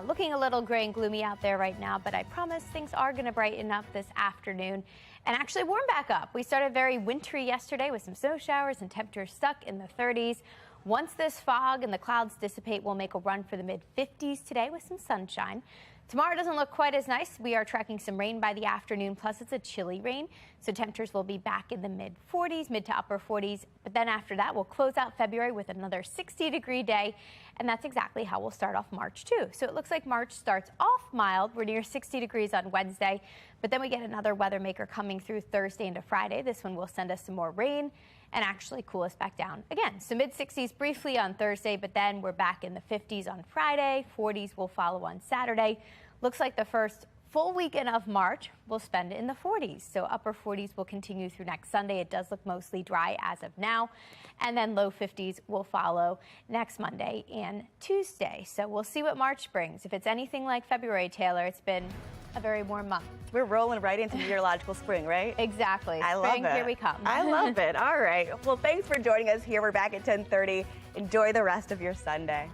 Looking a little gray and gloomy out there right now, but I promise things are going to brighten up this afternoon and actually warm back up. We started very wintry yesterday with some snow showers and temperatures stuck in the 30s. Once this fog and the clouds dissipate, we'll make a run for the mid-50s today with some sunshine. Tomorrow doesn't look quite as nice. We are tracking some rain by the afternoon, plus it's a chilly rain, so temperatures will be back in the mid-40s, mid to upper 40s. But then after that, we'll close out February with another 60-degree day, and that's exactly how we'll start off March, too. So it looks like March starts off mild. We're near 60 degrees on Wednesday, but then we get another weather maker coming through Thursday into Friday. This one will send us some more rain and actually cool us back down again. So mid-60s briefly on Thursday, but then we're back in the 50s on Friday. 40s will follow on Saturday. Looks like the first full weekend of March we'll spend in the 40s. So upper 40s will continue through next Sunday. It does look mostly dry as of now. And then low 50s will follow next Monday and Tuesday. So we'll see what March brings. If it's anything like February, Taylor, it's been a very warm month. We're rolling right into meteorological spring, right? Exactly. I love it. Here we come. I love it. All right. Well, thanks for joining us here. We're back at 10:30. Enjoy the rest of your Sunday.